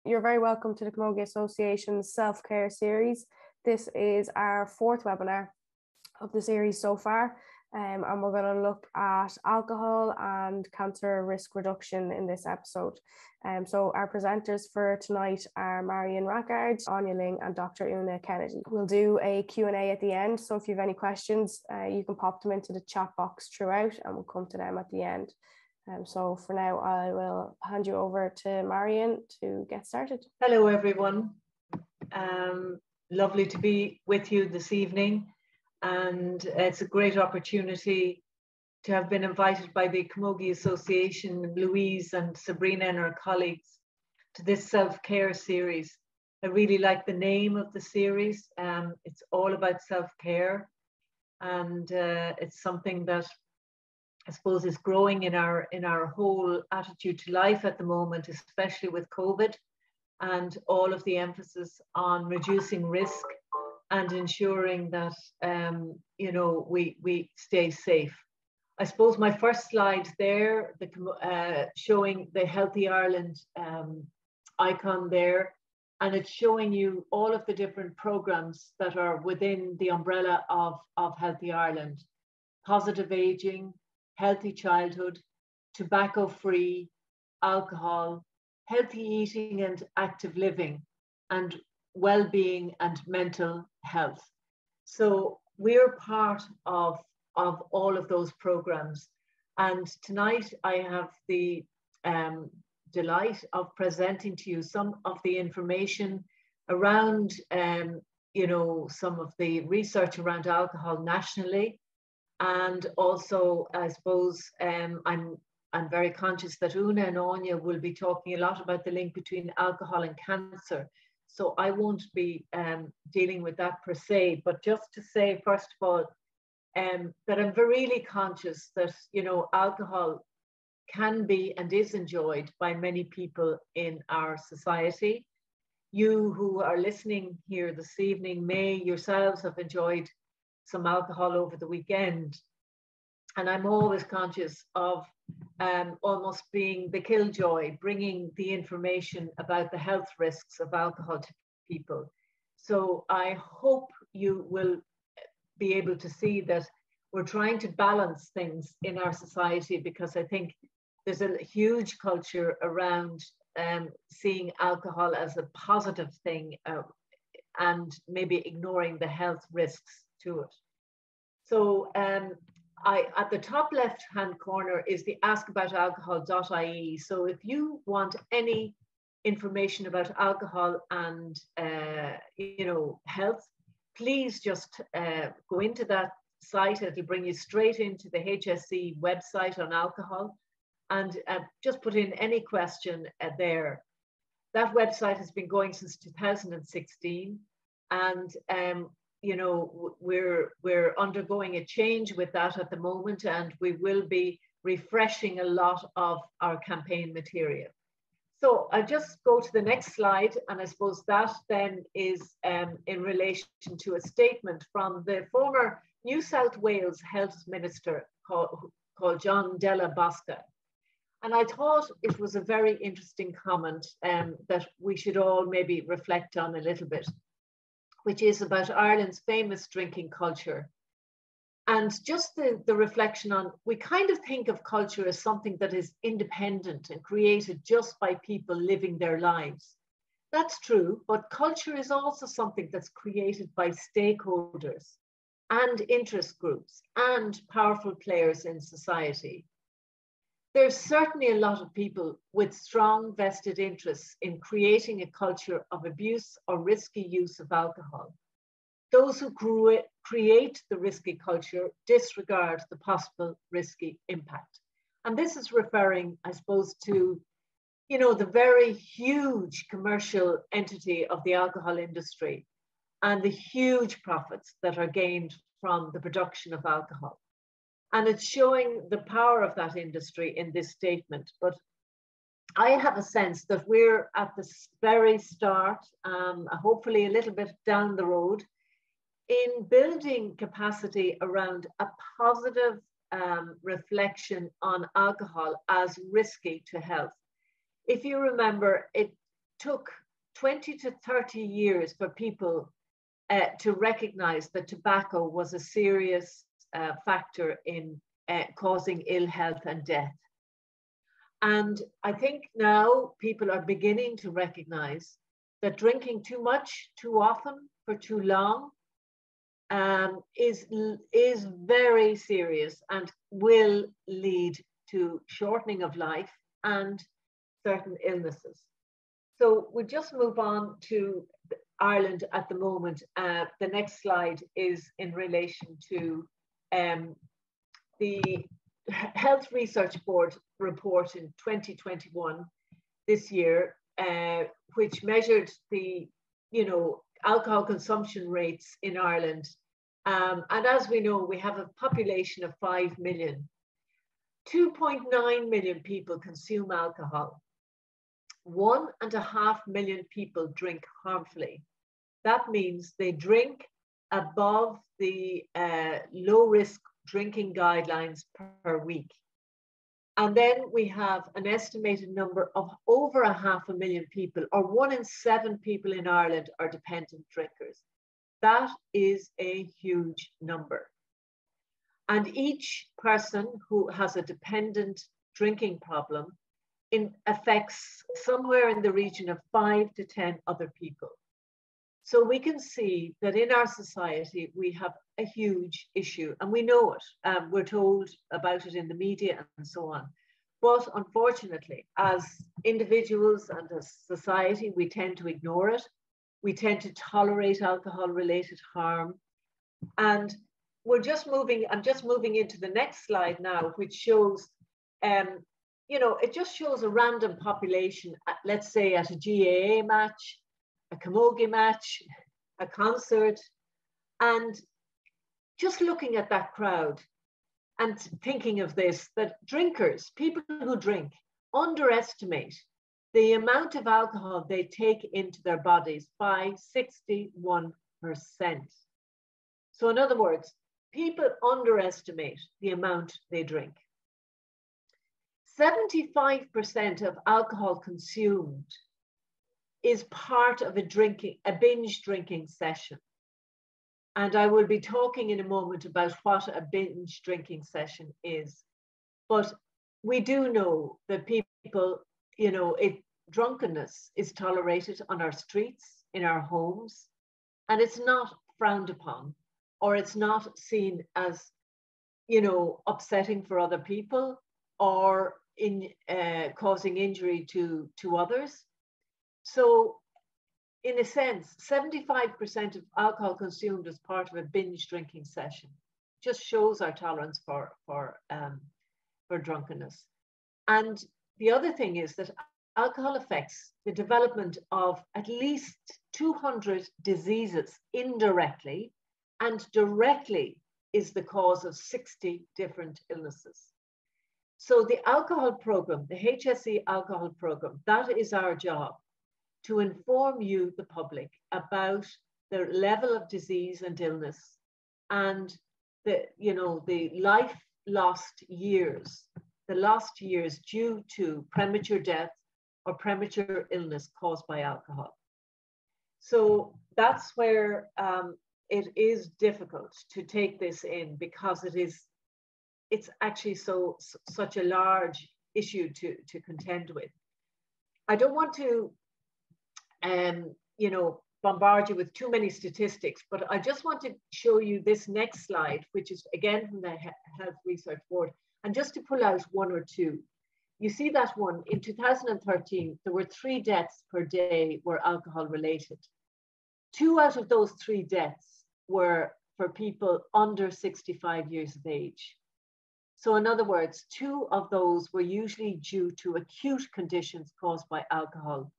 You're very welcome to the Camogie Association's self-care series. This is our fourth webinar of the series so far, and we're going to look at alcohol and cancer risk reduction in this episode. So our presenters for tonight are Marion Rackard, Aine Lyng and Dr. Aine Kennedy. We'll do a Q&A at the end, so if you have any questions, you can pop them into the chat box throughout and we'll come to them at the end. So for now, I will hand you over to Marion to get started. Hello, everyone. Lovely to be with you this evening. And it's a great opportunity to have been invited by the Camogie Association, Louise and Sabrina and her colleagues, to this self-care series. I really like the name of the series. It's all about self-care. And it's something that I suppose is growing in our whole attitude to life at the moment, especially with COVID and all of the emphasis on reducing risk and ensuring that we stay safe. I suppose my first slide there, showing the Healthy Ireland icon there, and it's showing you all of the different programs that are within the umbrella of Healthy Ireland: positive aging, healthy childhood, tobacco-free, alcohol, healthy eating and active living, and well-being and mental health. So we're part of all of those programs. And tonight I have the delight of presenting to you some of the information around, some of the research around alcohol nationally. And also, I suppose, I'm very conscious that Una and Aine will be talking a lot about the link between alcohol and cancer. So I won't be dealing with that per se, but just to say, first of all, that I'm really conscious that, alcohol can be and is enjoyed by many people in our society. You who are listening here this evening may yourselves have enjoyed some alcohol over the weekend. And I'm always conscious of almost being the killjoy, bringing the information about the health risks of alcohol to people. So I hope you will be able to see that we're trying to balance things in our society, because I think there's a huge culture around seeing alcohol as a positive thing and maybe ignoring the health risks to it. So at the top left-hand corner is the askaboutalcohol.ie. So if you want any information about alcohol and health, please just go into that site. It'll bring you straight into the HSE website on alcohol, and just put in any question there. That website has been going since 2016, and we're undergoing a change with that at the moment, and we will be refreshing a lot of our campaign material. So I'll just go to the next slide, and I suppose that then is in relation to a statement from the former New South Wales Health Minister called John Della Bosca. And I thought it was a very interesting comment that we should all maybe reflect on a little bit, which is about Ireland's famous drinking culture. And just the reflection on, we kind of think of culture as something that is independent and created just by people living their lives. That's true, but culture is also something that's created by stakeholders and interest groups and powerful players in society. There's certainly a lot of people with strong vested interests in creating a culture of abuse or risky use of alcohol. Those who create the risky culture disregard the possible risky impact. And this is referring, I suppose, to, the very huge commercial entity of the alcohol industry and the huge profits that are gained from the production of alcohol. And it's showing the power of that industry in this statement. But I have a sense that we're at the very start, hopefully a little bit down the road, in building capacity around a positive reflection on alcohol as risky to health. If you remember, took 20 to 30 years for people to recognize that tobacco was a serious factor in causing ill health and death. And I think now people are beginning to recognize that drinking too much, too often, for too long is very serious and will lead to shortening of life and certain illnesses. So we'll just move on to Ireland at the moment. The next slide is in relation to the Health Research Board report in 2021, this year, which measured the, alcohol consumption rates in Ireland. And as we know, we have a population of 5 million. 2.9 million people consume alcohol. 1.5 million people drink harmfully. That means they drink above the low-risk drinking guidelines per week. And then we have an estimated number of over 500,000 people, or 1 in 7 people in Ireland are dependent drinkers. That is a huge number. And each person who has a dependent drinking problem affects somewhere in the region of 5 to 10 other people. So we can see that in our society, we have a huge issue, and we know it. We're told about it in the media and so on. But unfortunately, as individuals and as society, we tend to ignore it. We tend to tolerate alcohol-related harm. And I'm just moving into the next slide now, which shows, it just shows a random population, let's say at a GAA match, a camogie match, a concert, and just looking at that crowd and thinking of this, that drinkers, people who drink, underestimate the amount of alcohol they take into their bodies by 61%. So in other words, people underestimate the amount they drink. 75% of alcohol consumed is part of a binge drinking session. And I will be talking in a moment about what a binge drinking session is. But we do know that people, drunkenness is tolerated on our streets, in our homes, and it's not frowned upon, or it's not seen as, upsetting for other people or causing injury to others. So in a sense, 75% of alcohol consumed as part of a binge drinking session just shows our tolerance for drunkenness. And the other thing is that alcohol affects the development of at least 200 diseases indirectly, and directly is the cause of 60 different illnesses. So the alcohol program, the HSE Alcohol Programme, that is our job, to inform you, the public, about the level of disease and illness and the lost years due to premature death or premature illness caused by alcohol. So that's where it is difficult to take this in, because it's actually such a large issue to contend with. I don't want to bombard you with too many statistics, but I just want to show you this next slide, which is again from the Health Research Board, and just to pull out one or two. You see that one, in 2013, there were 3 deaths per day were alcohol related. 2 out of those 3 deaths were for people under 65 years of age. So in other words, 2 of those were usually due to acute conditions caused by alcohol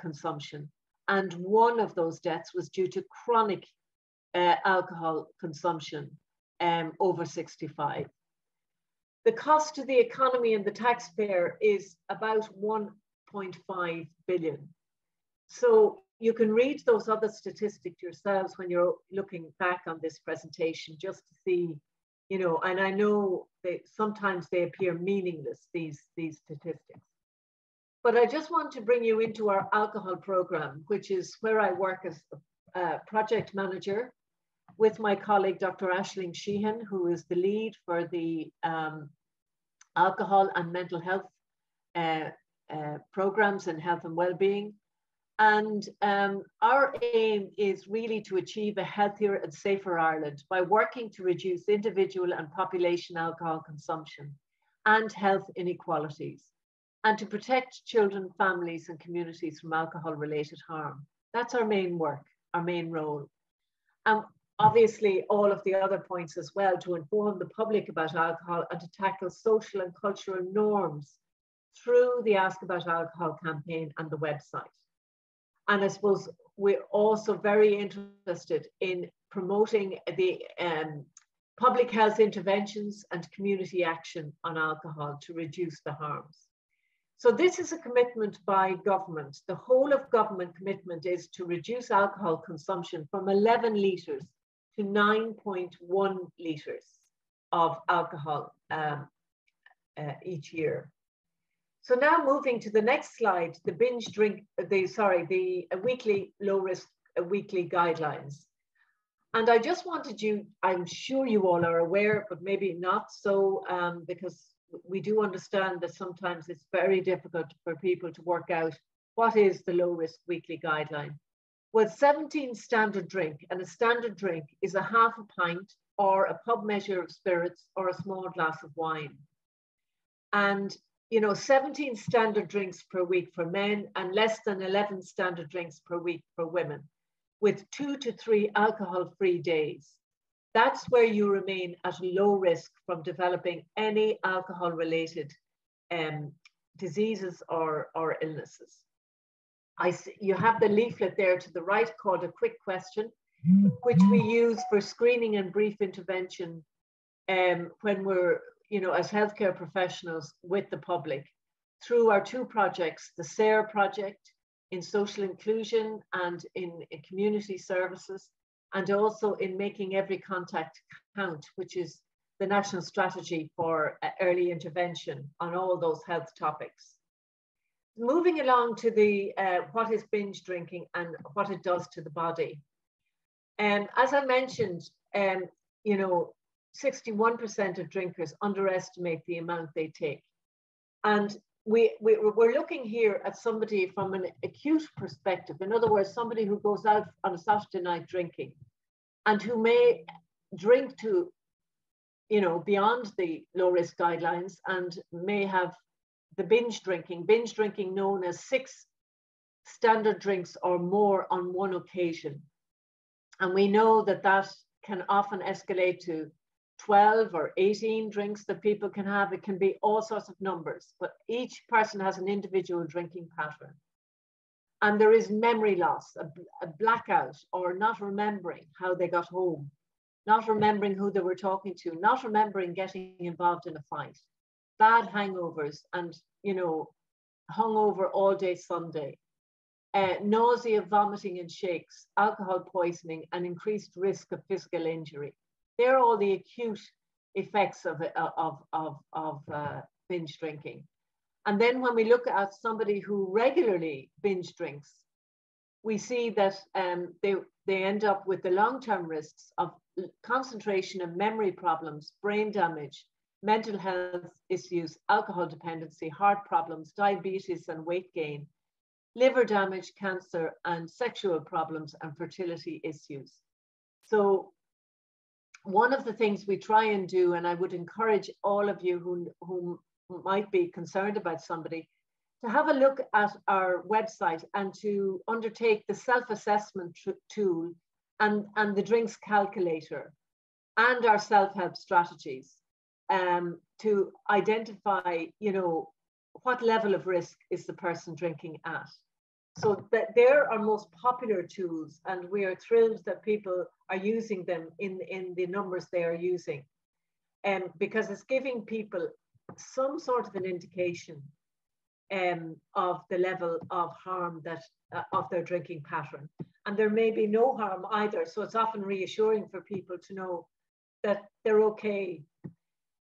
consumption. And 1 of those deaths was due to chronic alcohol consumption over 65. The cost to the economy and the taxpayer is about 1.5 billion. So you can read those other statistics yourselves when you're looking back on this presentation, just to see, and I know sometimes they appear meaningless, these statistics. But I just want to bring you into our alcohol program, which is where I work as a project manager with my colleague, Dr. Aisling Sheehan, who is the lead for the alcohol and mental health programs in health and well-being. And our aim is really to achieve a healthier and safer Ireland by working to reduce individual and population alcohol consumption and health inequalities, and to protect children, families and communities from alcohol-related harm. That's our main work, our main role. Obviously, all of the other points as well, to inform the public about alcohol and to tackle social and cultural norms through the Ask About Alcohol campaign and the website. And I suppose we're also very interested in promoting the public health interventions and community action on alcohol to reduce the harms. So this is a commitment by government. The whole of government commitment is to reduce alcohol consumption from 11 litres to 9.1 litres of alcohol each year. So now moving to the next slide, the BINGE drink, the weekly low risk weekly guidelines. And I just wanted you, I'm sure you all are aware, but maybe not so, because we do understand that sometimes it's very difficult for people to work out what is the low risk weekly guideline. Well, 17 standard drink, and a standard drink is a half a pint or a pub measure of spirits or a small glass of wine. And, you know, 17 standard drinks per week for men and less than 11 standard drinks per week for women, with 2 to 3 alcohol-free days. That's where you remain at low risk from developing any alcohol-related diseases or illnesses. You have the leaflet there to the right called a quick question, which we use for screening and brief intervention when we're, you know, as healthcare professionals with the public through our 2 projects, the SARE project in social inclusion and in community services, and also in making every contact count, which is the national strategy for early intervention on all those health topics. Moving along to the what is binge drinking and what it does to the body. As I mentioned, you know, 61% of drinkers underestimate the amount they take. And we're looking here at somebody from an acute perspective. In other words, somebody who goes out on a Saturday night drinking and who may drink to, you know, beyond the low risk guidelines and may have the binge drinking known as 6 standard drinks or more on one occasion. And we know that that can often escalate to 12 or 18 drinks that people can have. It can be all sorts of numbers, but each person has an individual drinking pattern. And there is memory loss, a blackout, or not remembering how they got home, not remembering who they were talking to, not remembering getting involved in a fight, bad hangovers and, you know, hungover all day Sunday, nausea, vomiting and shakes, alcohol poisoning, and increased risk of physical injury. They're all the acute effects of binge drinking. And then when we look at somebody who regularly binge drinks, we see that they end up with the long-term risks of concentration and memory problems, brain damage, mental health issues, alcohol dependency, heart problems, diabetes and weight gain, liver damage, cancer, and sexual problems and fertility issues. So one of the things we try and do, and I would encourage all of you who might be concerned about somebody, to have a look at our website and to undertake the self-assessment tool and the drinks calculator and our self-help strategies to identify, you know, what level of risk is the person drinking at. So that they're our most popular tools, and we are thrilled that people are using them in the numbers they are using, because it's giving people some sort of an indication of the level of harm that of their drinking pattern. And there may be no harm either, so it's often reassuring for people to know that they're okay.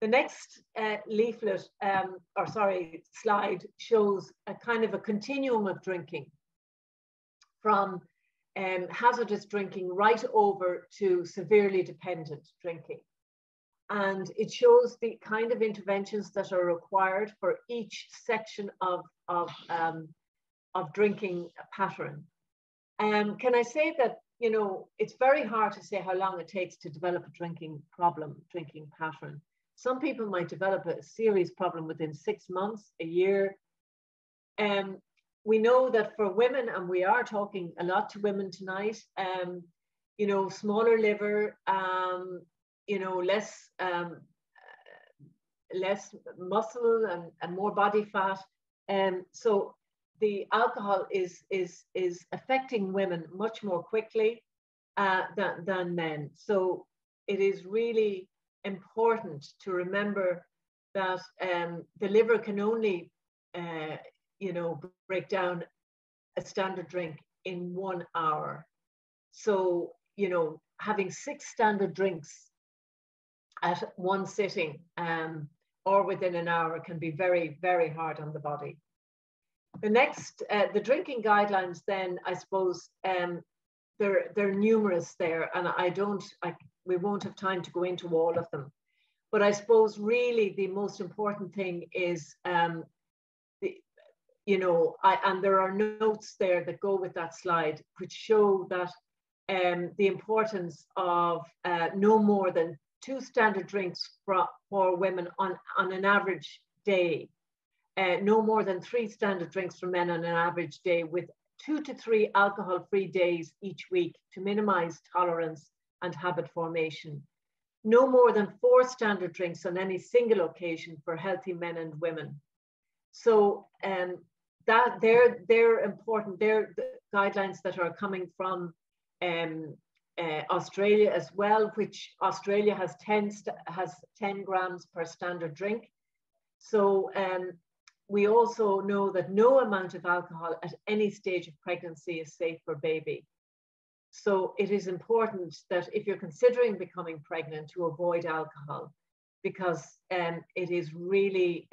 The next leaflet, slide shows a kind of a continuum of drinking from hazardous drinking right over to severely dependent drinking. And it shows the kind of interventions that are required for each section of drinking pattern. Can I say that, you know, it's very hard to say how long it takes to develop a drinking pattern. Some people might develop a serious problem within 6 months, a year. We know that for women, and we are talking a lot to women tonight, you know, smaller liver, you know, less muscle and more body fat. So the alcohol is affecting women much more quickly than men. So it is really important to remember that the liver can only, you know, break down a standard drink in 1 hour. So, you know, having 6 standard drinks at one sitting or within an hour can be very, very hard on the body. The next, the drinking guidelines then, I suppose, they're numerous there, and we won't have time to go into all of them. But I suppose really the most important thing is, you know, and there are notes there that go with that slide, which show that the importance of no more than 2 standard drinks for women on an average day, no more than 3 standard drinks for men on an average day, with 2 to 3 alcohol-free days each week to minimize tolerance and habit formation. No more than 4 standard drinks on any single occasion for healthy men and women. So that they're important. They're the guidelines that are coming from Australia as well, which Australia has 10 grams per standard drink. So we also know that no amount of alcohol at any stage of pregnancy is safe for baby. So it is important that if you're considering becoming pregnant, to avoid alcohol, because it is really,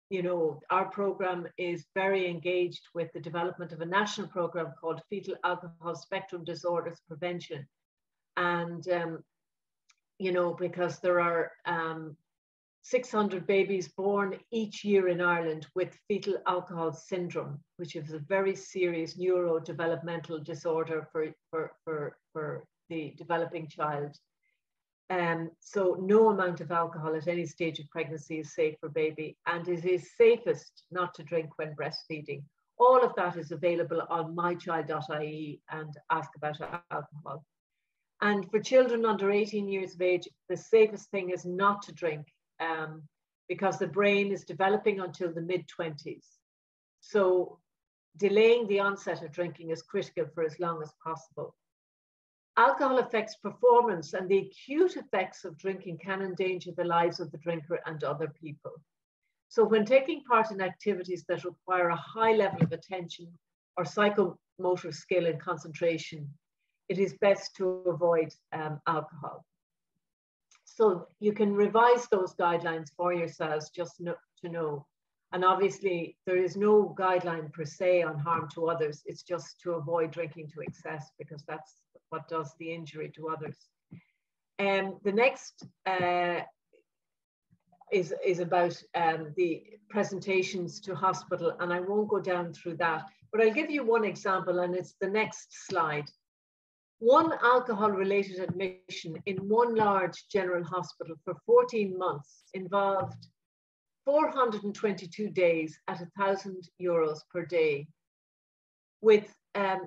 you know, our program is very engaged with the development of a national program called Fetal Alcohol Spectrum Disorders Prevention. And, you know, because there are 600 babies born each year in Ireland with fetal alcohol syndrome, which is a very serious neurodevelopmental disorder for the developing child. So no amount of alcohol at any stage of pregnancy is safe for baby, and it is safest not to drink when breastfeeding. All of that is available on mychild.ie and Ask About Alcohol. And for children under 18 years of age, the safest thing is not to drink, because the brain is developing until the mid-20s. So delaying the onset of drinking is critical for as long as possible. Alcohol affects performance, and the acute effects of drinking can endanger the lives of the drinker and other people. So when taking part in activities that require a high level of attention or psychomotor skill and concentration, it is best to avoid alcohol. So you can revise those guidelines for yourselves just to know. And obviously there is no guideline per se on harm to others. It's just to avoid drinking to excess, because that's what does the injury to others. The next is about the presentations to hospital, and I won't go down through that, but I'll give you one example, and it's the next slide. One alcohol-related admission in one large general hospital for 14 months involved 422 days at €1,000 per day, with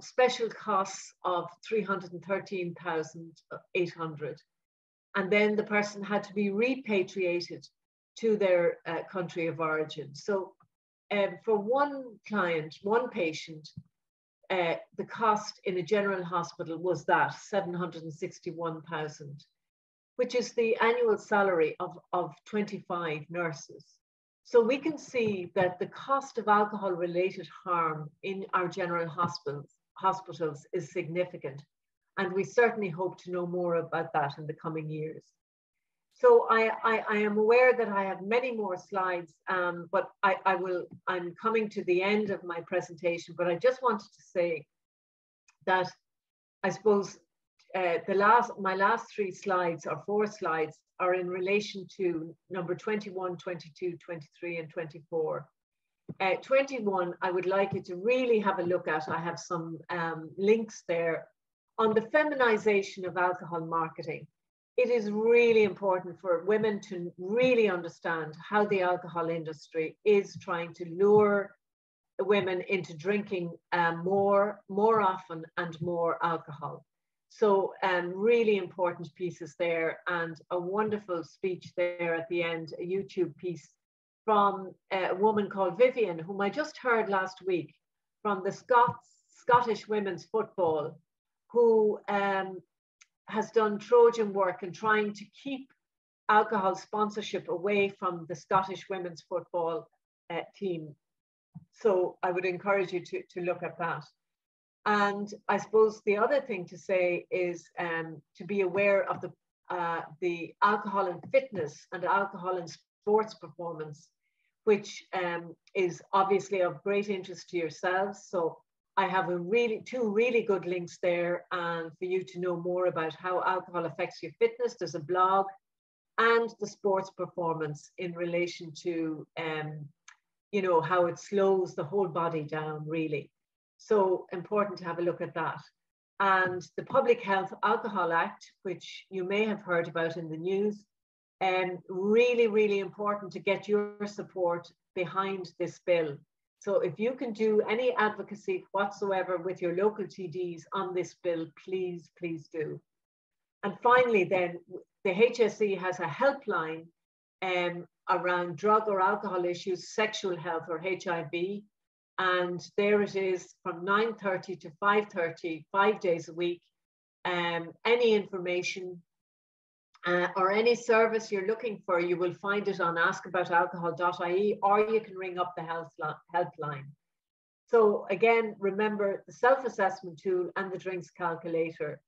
special costs of 313,800. And then the person had to be repatriated to their country of origin. So for one client, one patient, the cost in a general hospital was that 761,000, which is the annual salary of 25 nurses. So we can see that the cost of alcohol-related harm in our general hospitals is significant, and we certainly hope to know more about that in the coming years. So I am aware that I have many more slides, but I'm coming to the end of my presentation, but I just wanted to say that I suppose my last 3 slides or 4 slides are in relation to number 21, 22, 23, and 24. 21, I would like you to really have a look at. I have some links there on the feminization of alcohol marketing. It is really important for women to really understand how the alcohol industry is trying to lure women into drinking more often and more alcohol. So really important pieces there, and a wonderful speech there at the end, a YouTube piece from a woman called Vivian, whom I just heard last week from the Scottish women's football, who has done Trojan work in trying to keep alcohol sponsorship away from the Scottish women's football team. So I would encourage you to look at that. And I suppose the other thing to say is to be aware of the alcohol and fitness and alcohol and sports performance, which is obviously of great interest to yourselves. So I have 2 really good links there, and for you to know more about how alcohol affects your fitness. There's a blog, and the sports performance in relation to you know, how it slows the whole body down, really. So important to have a look at that. And the Public Health Alcohol Act, which you may have heard about in the news, really, really important to get your support behind this bill. So if you can do any advocacy whatsoever with your local TDs on this bill, please, please do. And finally, then, the HSE has a helpline around drug or alcohol issues, sexual health or HIV. And there it is from 9:30 to 5:30, 5 days a week. Any information or any service you're looking for, you will find it on askaboutalcohol.ie, or you can ring up the helpline. So again, remember the self-assessment tool and the drinks calculator.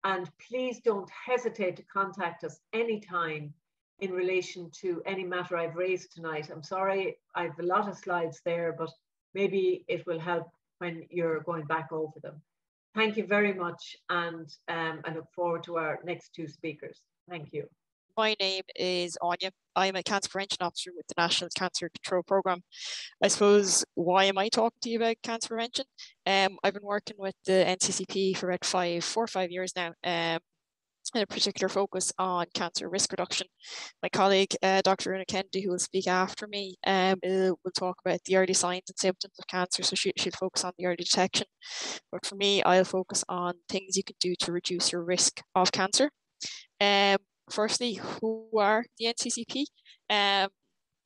And please don't hesitate to contact us anytime in relation to any matter I've raised tonight. I'm sorry, I have a lot of slides there, but maybe it will help when you're going back over them. Thank you very much, and I look forward to our next 2 speakers. Thank you. My name is Aine. I'm a Cancer Prevention Officer with the National Cancer Control Programme. I suppose, why am I talking to you about cancer prevention? I've been working with the NCCP for about 4 or 5 years now, and a particular focus on cancer risk reduction. My colleague, Dr. Una Kennedy, who will speak after me, will talk about the early signs and symptoms of cancer, so she'll focus on the early detection. But for me, I'll focus on things you can do to reduce your risk of cancer. Firstly, who are the NCCP?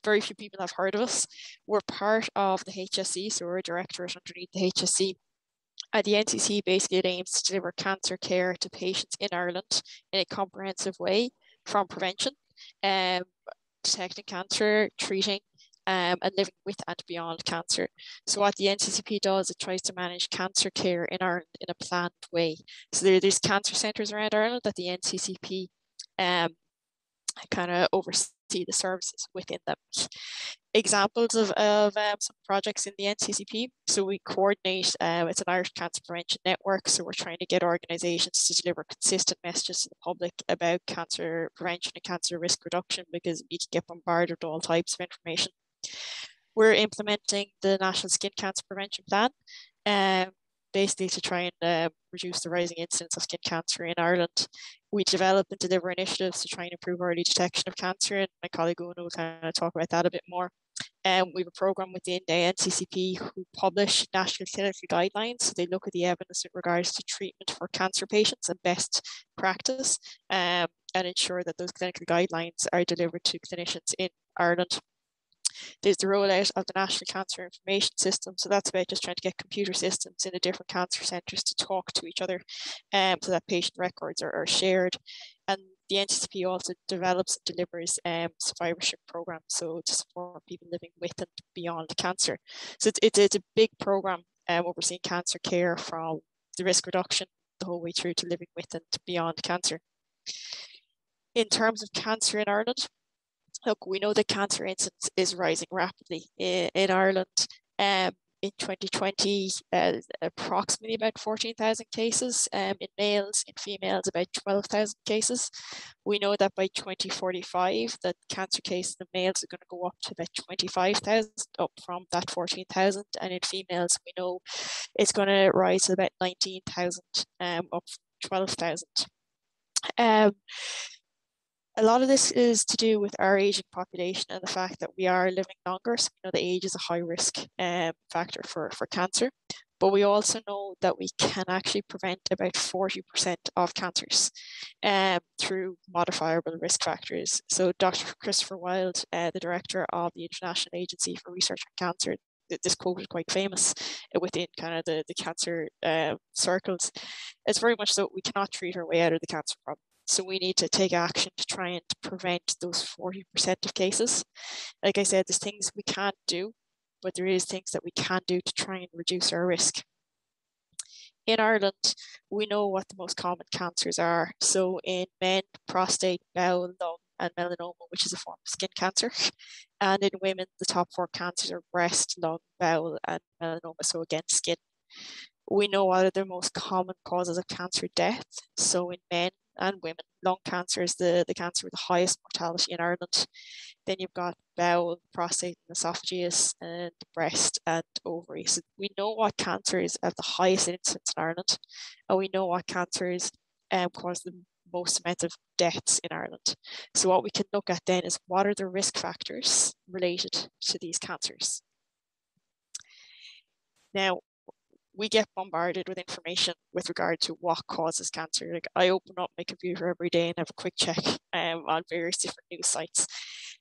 Very few people have heard of us. We're part of the HSE, so we're a directorate underneath the HSE. The NCC basically aims to deliver cancer care to patients in Ireland in a comprehensive way, from prevention, detecting cancer, treating, and living with and beyond cancer. So what the NCCP does, it tries to manage cancer care in Ireland in a planned way. So there's cancer centres around Ireland that the NCCP kind of oversee the services within them. Examples of some projects in the NCCP. So we coordinate, it's an Irish Cancer Prevention Network, so we're trying to get organisations to deliver consistent messages to the public about cancer prevention and cancer risk reduction, because you can get bombarded with all types of information. We're implementing the National Skin Cancer Prevention Plan, basically to try and reduce the rising incidence of skin cancer in Ireland. We develop and deliver initiatives to try and improve early detection of cancer, and my colleague Una will kind of talk about that a bit more. We have a programme within the NCCP who publish national clinical guidelines. So they look at the evidence in regards to treatment for cancer patients and best practice, and ensure that those clinical guidelines are delivered to clinicians in Ireland. There's the rollout of the National Cancer Information System. So that's about just trying to get computer systems in the different cancer centres to talk to each other, so that patient records are shared. And the NCCP also develops and delivers survivorship programs, so to support people living with and beyond cancer. So it's a big program overseeing cancer care, from the risk reduction the whole way through to living with and beyond cancer. In terms of cancer in Ireland, look, we know that cancer incidence is rising rapidly in Ireland. In 2020, approximately about 14,000 cases in males, in females about 12,000 cases. We know that by 2045, that cancer cases in males are going to go up to about 25,000, up from that 14,000, and in females, we know it's going to rise to about 19,000, up from 12,000. A lot of this is to do with our aging population and the fact that we are living longer. So we know that age is a high risk factor for cancer. But we also know that we can actually prevent about 40% of cancers through modifiable risk factors. So Dr. Christopher Wild, the director of the International Agency for Research on Cancer, this quote is quite famous within kind of the cancer circles. It's very much so we cannot treat our way out of the cancer problem. So we need to take action to try and prevent those 40% of cases. Like I said, there's things we can't do, but there is things that we can do to try and reduce our risk. In Ireland, we know what the most common cancers are. So in men, prostate, bowel, lung, and melanoma, which is a form of skin cancer. And in women, the top 4 cancers are breast, lung, bowel, and melanoma, so again, skin. We know what are the most common causes of cancer death. So in men and women, lung cancer is the cancer with the highest mortality in Ireland. Then you've got bowel, prostate, and esophagus, and breast and ovary. So we know what cancers have the highest incidence in Ireland, and we know what cancers cause the most amount of deaths in Ireland. So what we can look at then is what are the risk factors related to these cancers. Now, we get bombarded with information with regard to what causes cancer. Like I open up my computer every day and have a quick check on various different news sites.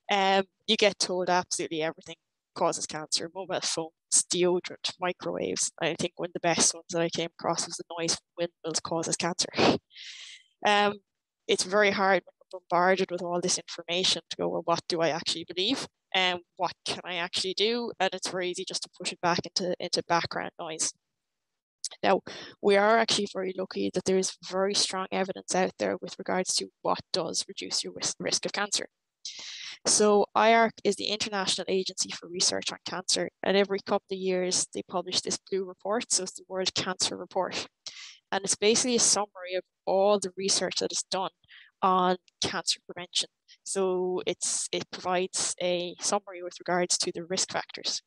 You get told absolutely everything causes cancer: mobile phones, deodorant, microwaves. I think one of the best ones that I came across was the noise from windmills causes cancer. It's very hard when we're bombarded with all this information to go, well, what do I actually believe? And what can I actually do? And it's very easy just to push it back into background noise. Now, we are actually very lucky that there is very strong evidence out there with regards to what does reduce your risk of cancer. So IARC is the International Agency for Research on Cancer, and every couple of years they publish this blue report, so it's the World Cancer Report. And it's basically a summary of all the research that is done on cancer prevention. So it provides a summary with regards to the risk factors.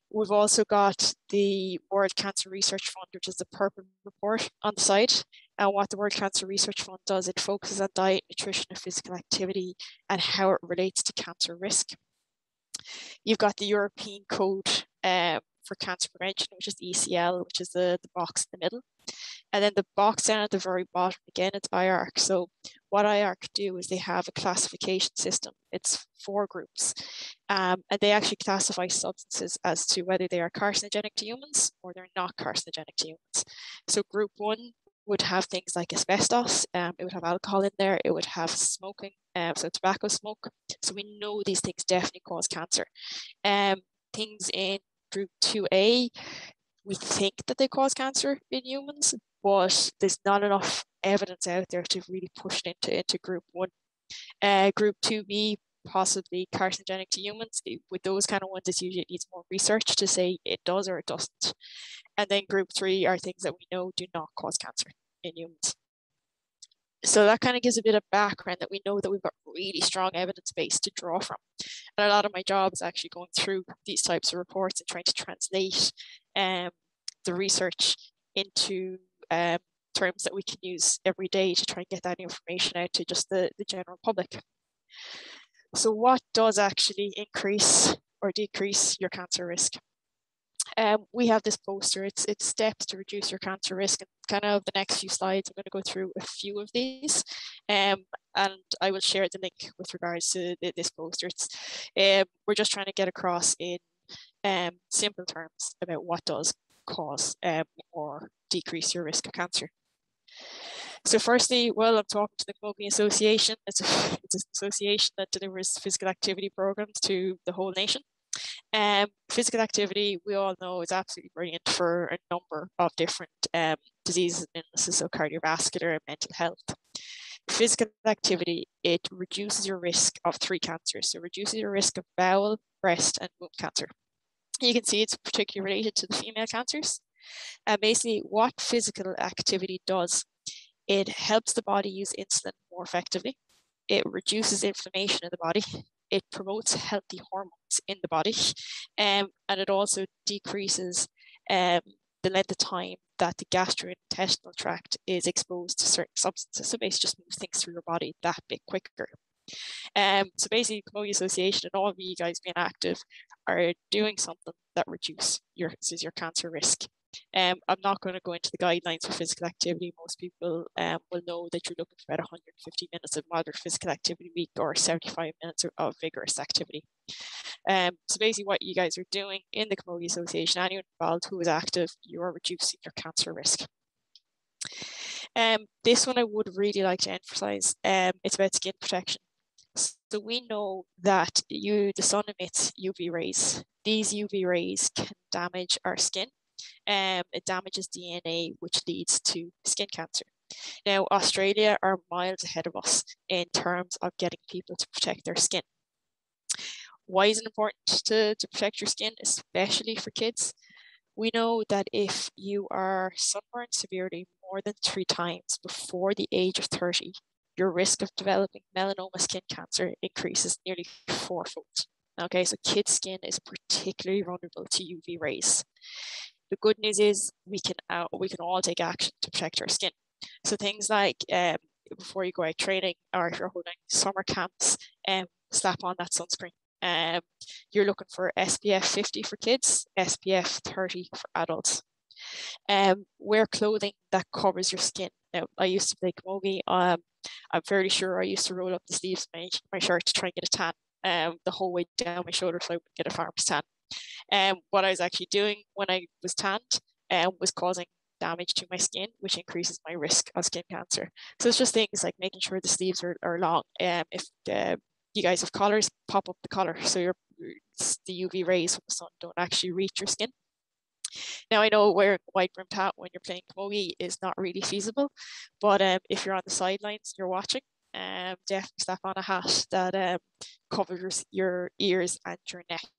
We've also got the World Cancer Research Fund, which is the purple report on the side. And what the World Cancer Research Fund does, it focuses on diet, nutrition, and physical activity and how it relates to cancer risk. You've got the European Code for Cancer Prevention, which is the ECL, which is the box in the middle. And then the box down at the very bottom, again, it's IARC. So what IARC do is they have a classification system. It's 4 groups. And they actually classify substances as to whether they are carcinogenic to humans or they're not carcinogenic to humans. So group 1 would have things like asbestos. It would have alcohol in there. It would have smoking, so tobacco smoke. So we know these things definitely cause cancer. Things in group 2A, we think that they cause cancer in humans, but there's not enough evidence out there to really push it into group 1. Group 2B, possibly carcinogenic to humans. With those kind of ones, it usually needs more research to say it does or it doesn't. And then group 3 are things that we know do not cause cancer in humans. So that kind of gives a bit of background that we know that we've got really strong evidence base to draw from. And a lot of my job is actually going through these types of reports and trying to translate the research into terms that we can use every day to try and get that information out to just the general public. So what does actually increase or decrease your cancer risk? We have this poster, it's steps to reduce your cancer risk, and kind of the next few slides, I'm going to go through a few of these, and I will share the link with regards to this poster. We're just trying to get across in simple terms about what does cause or decrease your risk of cancer. So firstly, well, I'm talking to the Camogie Association. It's an association that delivers physical activity programs to the whole nation. Physical activity, we all know, is absolutely brilliant for a number of different diseases and illnesses, so cardiovascular and mental health. Physical activity, it reduces your risk of 3 cancers. So it reduces your risk of bowel, breast, and womb cancer. You can see it's particularly related to the female cancers. And basically what physical activity does, it helps the body use insulin more effectively. It reduces inflammation in the body. It promotes healthy hormones in the body. And it also decreases the length of time that the gastrointestinal tract is exposed to certain substances. So basically just moves things through your body that bit quicker. So basically, Camogie Association and all of you guys being active are doing something that reduces your cancer risk. I'm not going to go into the guidelines for physical activity. Most people will know that you're looking for about 150 minutes of moderate physical activity a week or 75 minutes of vigorous activity. So basically what you guys are doing in the Camogie Association, anyone involved who is active, you are reducing your cancer risk. This one I would really like to emphasize, it's about skin protection. So we know that the sun emits UV rays. These UV rays can damage our skin. It damages DNA, which leads to skin cancer. Now, Australia are miles ahead of us in terms of getting people to protect their skin. Why is it important to protect your skin, especially for kids? We know that if you are sunburned severely more than 3 times before the age of 30, your risk of developing melanoma skin cancer increases nearly 4-fold. Okay, so kids' skin is particularly vulnerable to UV rays. The good news is we can all take action to protect our skin. So things like before you go out training, or if you're holding summer camps, slap on that sunscreen. You're looking for SPF 50 for kids, SPF 30 for adults. Wear clothing that covers your skin. Now, I used to play camogie. I'm fairly sure I used to roll up the sleeves of my shirt to try and get a tan the whole way down my shoulder so I wouldn't get a farmer's tan. What I was actually doing when I was tanned was causing damage to my skin, which increases my risk of skin cancer. So it's just things like making sure the sleeves are long. If you guys have collars, pop up the collar so the UV rays from the sun don't actually reach your skin. Now, I know wearing a white brimmed hat when you're playing camogie is not really feasible, but if you're on the sidelines, you're watching, definitely slap on a hat that covers your ears and your neck.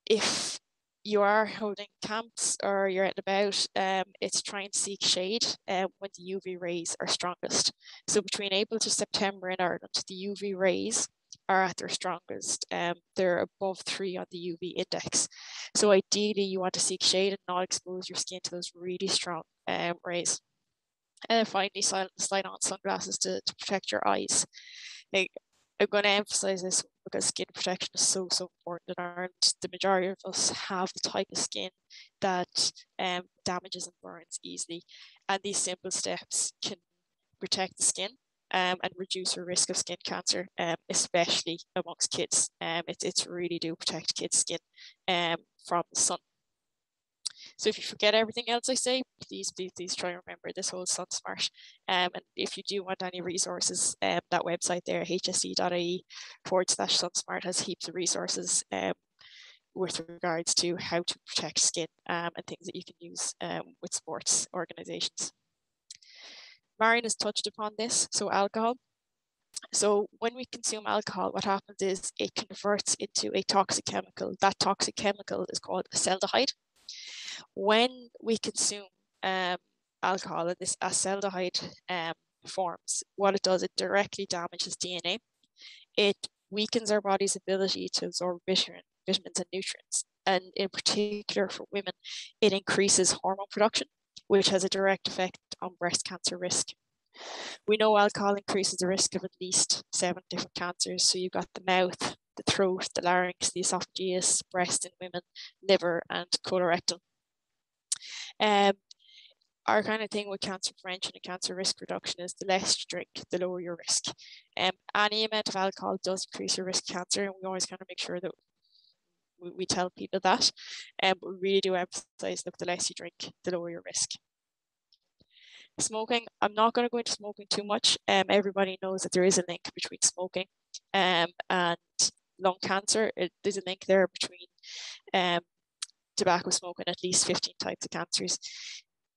If you are holding camps or you're out and about, it's try and seek shade when the UV rays are strongest. So between April to September in Ireland, the UV rays are at their strongest. They're above 3 on the UV index. So ideally you want to seek shade and not expose your skin to those really strong rays. And then finally, slide on sunglasses to protect your eyes. I'm going to emphasize this because skin protection is so important in Ireland. The majority of us have the type of skin that damages and burns easily. And these simple steps can protect the skin and reduce your risk of skin cancer, especially amongst kids. It's really do protect kids' skin from the sun. So if you forget everything else I say, please try and remember this whole SunSmart. And if you do want any resources, that website there, hse.ie/SunSmart, has heaps of resources with regards to how to protect skin and things that you can use with sports organizations. Marion has touched upon this, so alcohol. So when we consume alcohol, what happens is it converts into a toxic chemical. That toxic chemical is called acetaldehyde. When we consume alcohol in this acetaldehyde forms, what it does, it directly damages DNA. It weakens our body's ability to absorb vitamins and nutrients. And in particular for women, it increases hormone production, which has a direct effect on breast cancer risk. We know alcohol increases the risk of at least 7 different cancers. So you've got the mouth, the throat, the larynx, the esophagus, breast in women, liver, and colorectal. Our kind of thing with cancer prevention and cancer risk reduction is the less you drink, the lower your risk. Any amount of alcohol does increase your risk of cancer, and we always kind of make sure that we tell people that. But we really do emphasize that the less you drink, the lower your risk. Smoking, I'm not going to go into smoking too much. Everybody knows that there is a link between smoking and lung cancer. There's a link there between tobacco smoking, at least 15 types of cancers.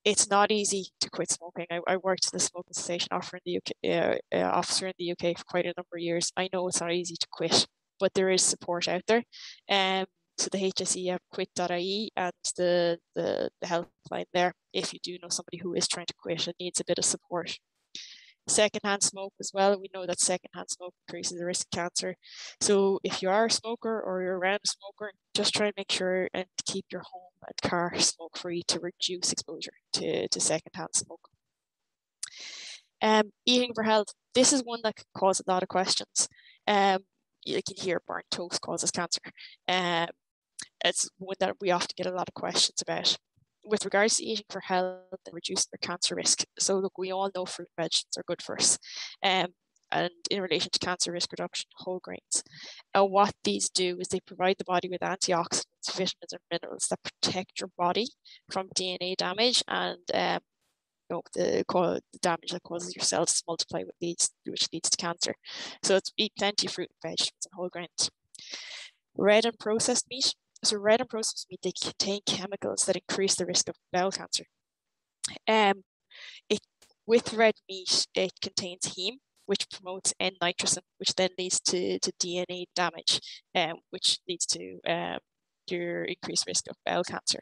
It's not easy to quit smoking. I worked as a smoking cessation officer in the UK for quite a number of years. I know it's not easy to quit, but there is support out there. So the HSE have quit.ie and the helpline there if you do know somebody who is trying to quit and needs a bit of support. Secondhand smoke as well. We know that secondhand smoke increases the risk of cancer. So if you are a smoker or you're around a smoker, just try and make sure and keep your home and car smoke free to reduce exposure to secondhand smoke. Eating for health. This is one that can cause a lot of questions. You can hear burnt toast causes cancer. It's one that we often get a lot of questions about. With regards to eating for health and reducing their cancer risk. So look, we all know fruit and vegetables are good for us. And in relation to cancer risk reduction, whole grains. What these do is they provide the body with antioxidants, vitamins and minerals that protect your body from DNA damage and the damage that causes your cells to multiply, which leads to cancer. So eat plenty of fruit and vegetables and whole grains. Red and processed meat. So red and processed meat, they contain chemicals that increase the risk of bowel cancer. With red meat, it contains heme, which promotes N-nitrogen, which then leads to DNA damage, which leads to your increased risk of bowel cancer.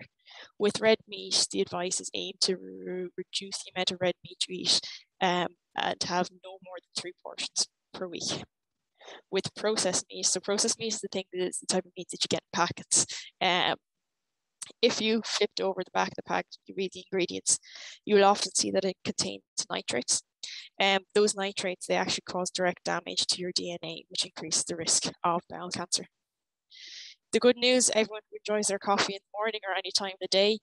With red meat, the advice is aimed to reduce the amount of red meat you eat and have no more than 3 portions per week. With processed meat, so processed meat is the type of meat that you get in packets. If you flipped over the back of the packet, you read the ingredients, you will often see that it contains nitrates. Those nitrates, they actually cause direct damage to your DNA, which increases the risk of bowel cancer. The good news, everyone who enjoys their coffee in the morning or any time of the day,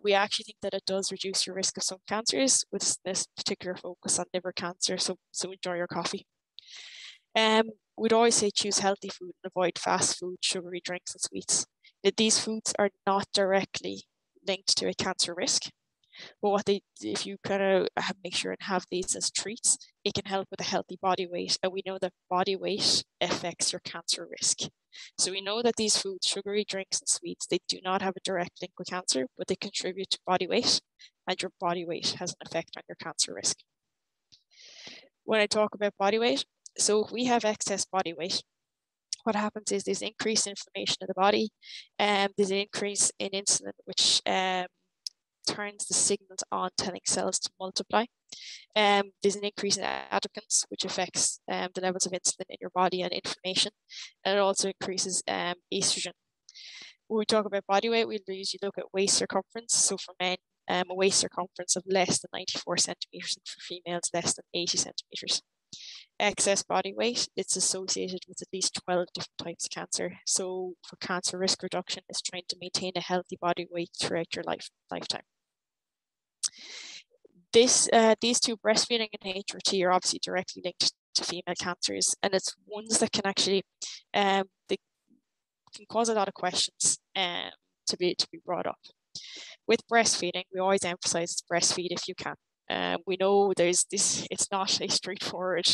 we actually think that it does reduce your risk of some cancers, with this particular focus on liver cancer, so enjoy your coffee. We'd always say choose healthy food and avoid fast food, sugary drinks and sweets. These foods are not directly linked to a cancer risk, but if you kind of make sure and have these as treats, it can help with a healthy body weight. And we know that body weight affects your cancer risk. So we know that these foods, sugary drinks and sweets, they do not have a direct link with cancer, but they contribute to body weight, and your body weight has an effect on your cancer risk. When I talk about body weight, so if we have excess body weight, what happens is there's increased inflammation in the body, and there's an increase in insulin, which turns the signals on telling cells to multiply. There's an increase in adipokines, which affects the levels of insulin in your body and inflammation, and it also increases estrogen. When we talk about body weight, we usually look at waist circumference. So for men, a waist circumference of less than 94 centimeters, and for females, less than 80 centimeters. Excess body weight, it's associated with at least 12 different types of cancer. So for cancer risk reduction, it's trying to maintain a healthy body weight throughout your lifetime. These two, breastfeeding and HRT, are obviously directly linked to female cancers, and it's ones that can actually they can cause a lot of questions to be brought up. With breastfeeding, we always emphasize breastfeed if you can. We know it's not a straightforward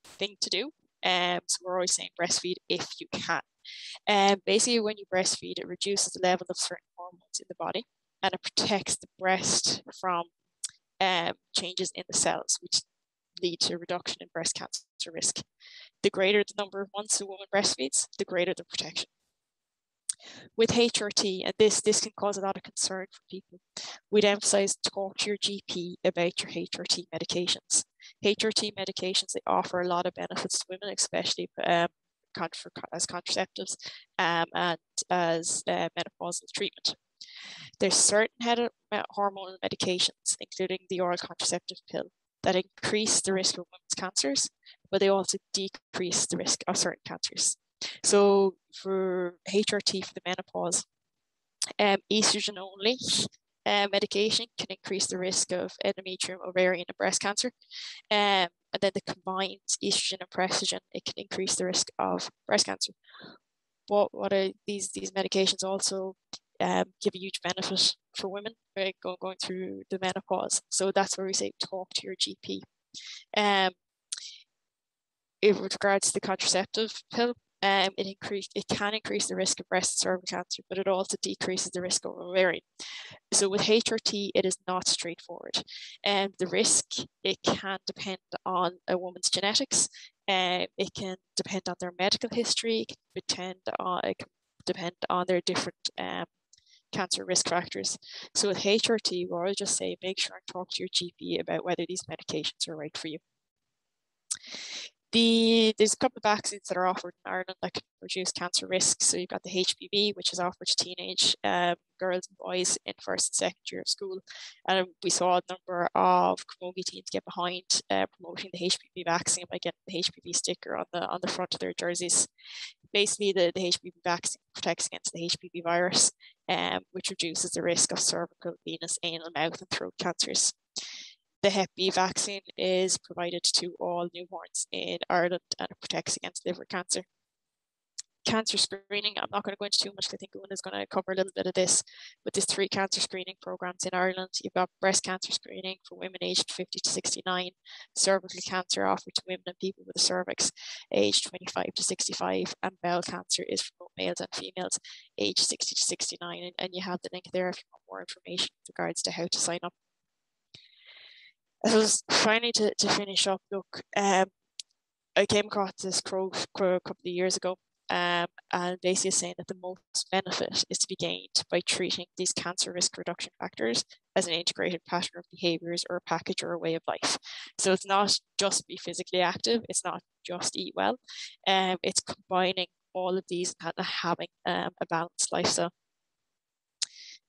thing to do. So we're always saying breastfeed if you can. Basically, when you breastfeed, it reduces the level of certain hormones in the body, and it protects the breast from changes in the cells, which lead to a reduction in breast cancer risk. The greater the number of months a woman breastfeeds, the greater the protection. With HRT, and this can cause a lot of concern for people, we'd emphasize talk to your GP about your HRT medications. HRT medications, they offer a lot of benefits to women, especially as contraceptives and as menopausal treatment. There's certain hormonal medications, including the oral contraceptive pill, that increase the risk of women's cancers, but they also decrease the risk of certain cancers. So for HRT for the menopause, estrogen only medication can increase the risk of endometrium, ovarian, and breast cancer. And then the combined estrogen and progesterone, it can increase the risk of breast cancer. But what are these medications also give a huge benefit for women going through the menopause. So that's where we say talk to your GP. With regards to the contraceptive pill, It can increase the risk of breast and cervical cancer, but it also decreases the risk of ovarian. So with HRT, it is not straightforward. The risk, it can depend on a woman's genetics. It can depend on their medical history. It can depend on their different cancer risk factors. So with HRT, what I'll just say, make sure and talk to your GP about whether these medications are right for you. There's a couple of vaccines that are offered in Ireland that can reduce cancer risk. So you've got the HPV, which is offered to teenage girls and boys in first and second year of school. And we saw a number of camogie teams get behind promoting the HPV vaccine by getting the HPV sticker on the front of their jerseys. Basically, the HPV vaccine protects against the HPV virus, which reduces the risk of cervical, venous, anal, mouth, and throat cancers. The Hep B vaccine is provided to all newborns in Ireland, and it protects against liver cancer. Cancer screening, I'm not going to go into too much. I think Una is going to cover a little bit of this, but there's 3 cancer screening programs in Ireland. You've got breast cancer screening for women aged 50 to 69, cervical cancer offered to women and people with a cervix aged 25 to 65, and bowel cancer is for both males and females aged 60 to 69. And you have the link there if you want more information with regards to how to sign up. So finally, to finish up, look, I came across this quote a couple of years ago, and basically saying that the most benefit is to be gained by treating these cancer risk reduction factors as an integrated pattern of behaviours or a package or a way of life. So it's not just be physically active, it's not just eat well, it's combining all of these and having a balanced lifestyle.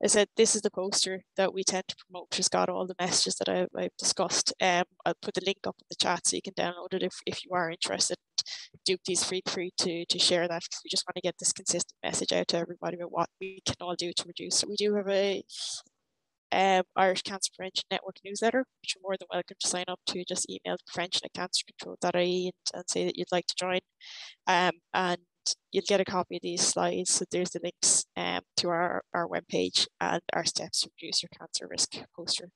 I said, this is the poster that we tend to promote, which has got all the messages that I've discussed. I'll put the link up in the chat so you can download it if you are interested. Do please feel free to share that, because we just want to get this consistent message out to everybody about what we can all do to reduce. So we do have a Irish Cancer Prevention Network newsletter, which you're more than welcome to sign up to. Just email prevention@cancercontrol.ie and say that you'd like to join. And you'll get a copy of these slides. So there's the links to our webpage and our steps to reduce your cancer risk poster.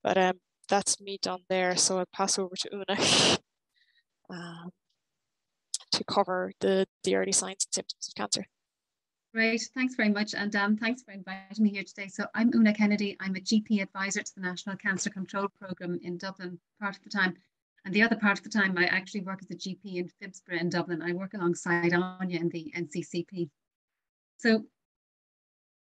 But that's me done there. So I'll pass over to Una to cover the early signs and symptoms of cancer. Great, thanks very much, and thanks for inviting me here today. So I'm Una Kennedy. I'm a GP advisor to the National Cancer Control Programme in Dublin part of the time. And the other part of the time, I actually work as a GP in Phibsborough in Dublin. I work alongside Aine in the NCCP. So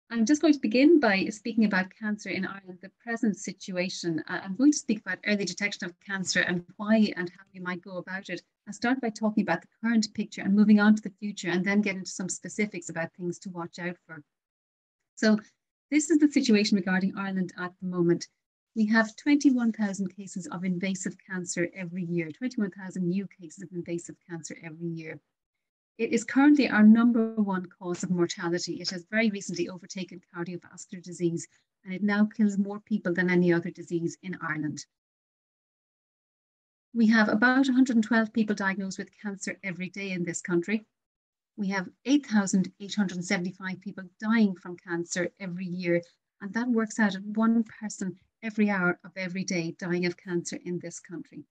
I'm just going to begin by speaking about cancer in Ireland, the present situation. I'm going to speak about early detection of cancer and why and how we might go about it. I'll start by talking about the current picture and moving on to the future, and then get into some specifics about things to watch out for. So this is the situation regarding Ireland at the moment. We have 21,000 cases of invasive cancer every year, 21,000 new cases of invasive cancer every year. It is currently our #1 cause of mortality. It has very recently overtaken cardiovascular disease, and it now kills more people than any other disease in Ireland. We have about 112 people diagnosed with cancer every day in this country. We have 8,875 people dying from cancer every year, and that works out at 1 person every hour of every day dying of cancer in this country.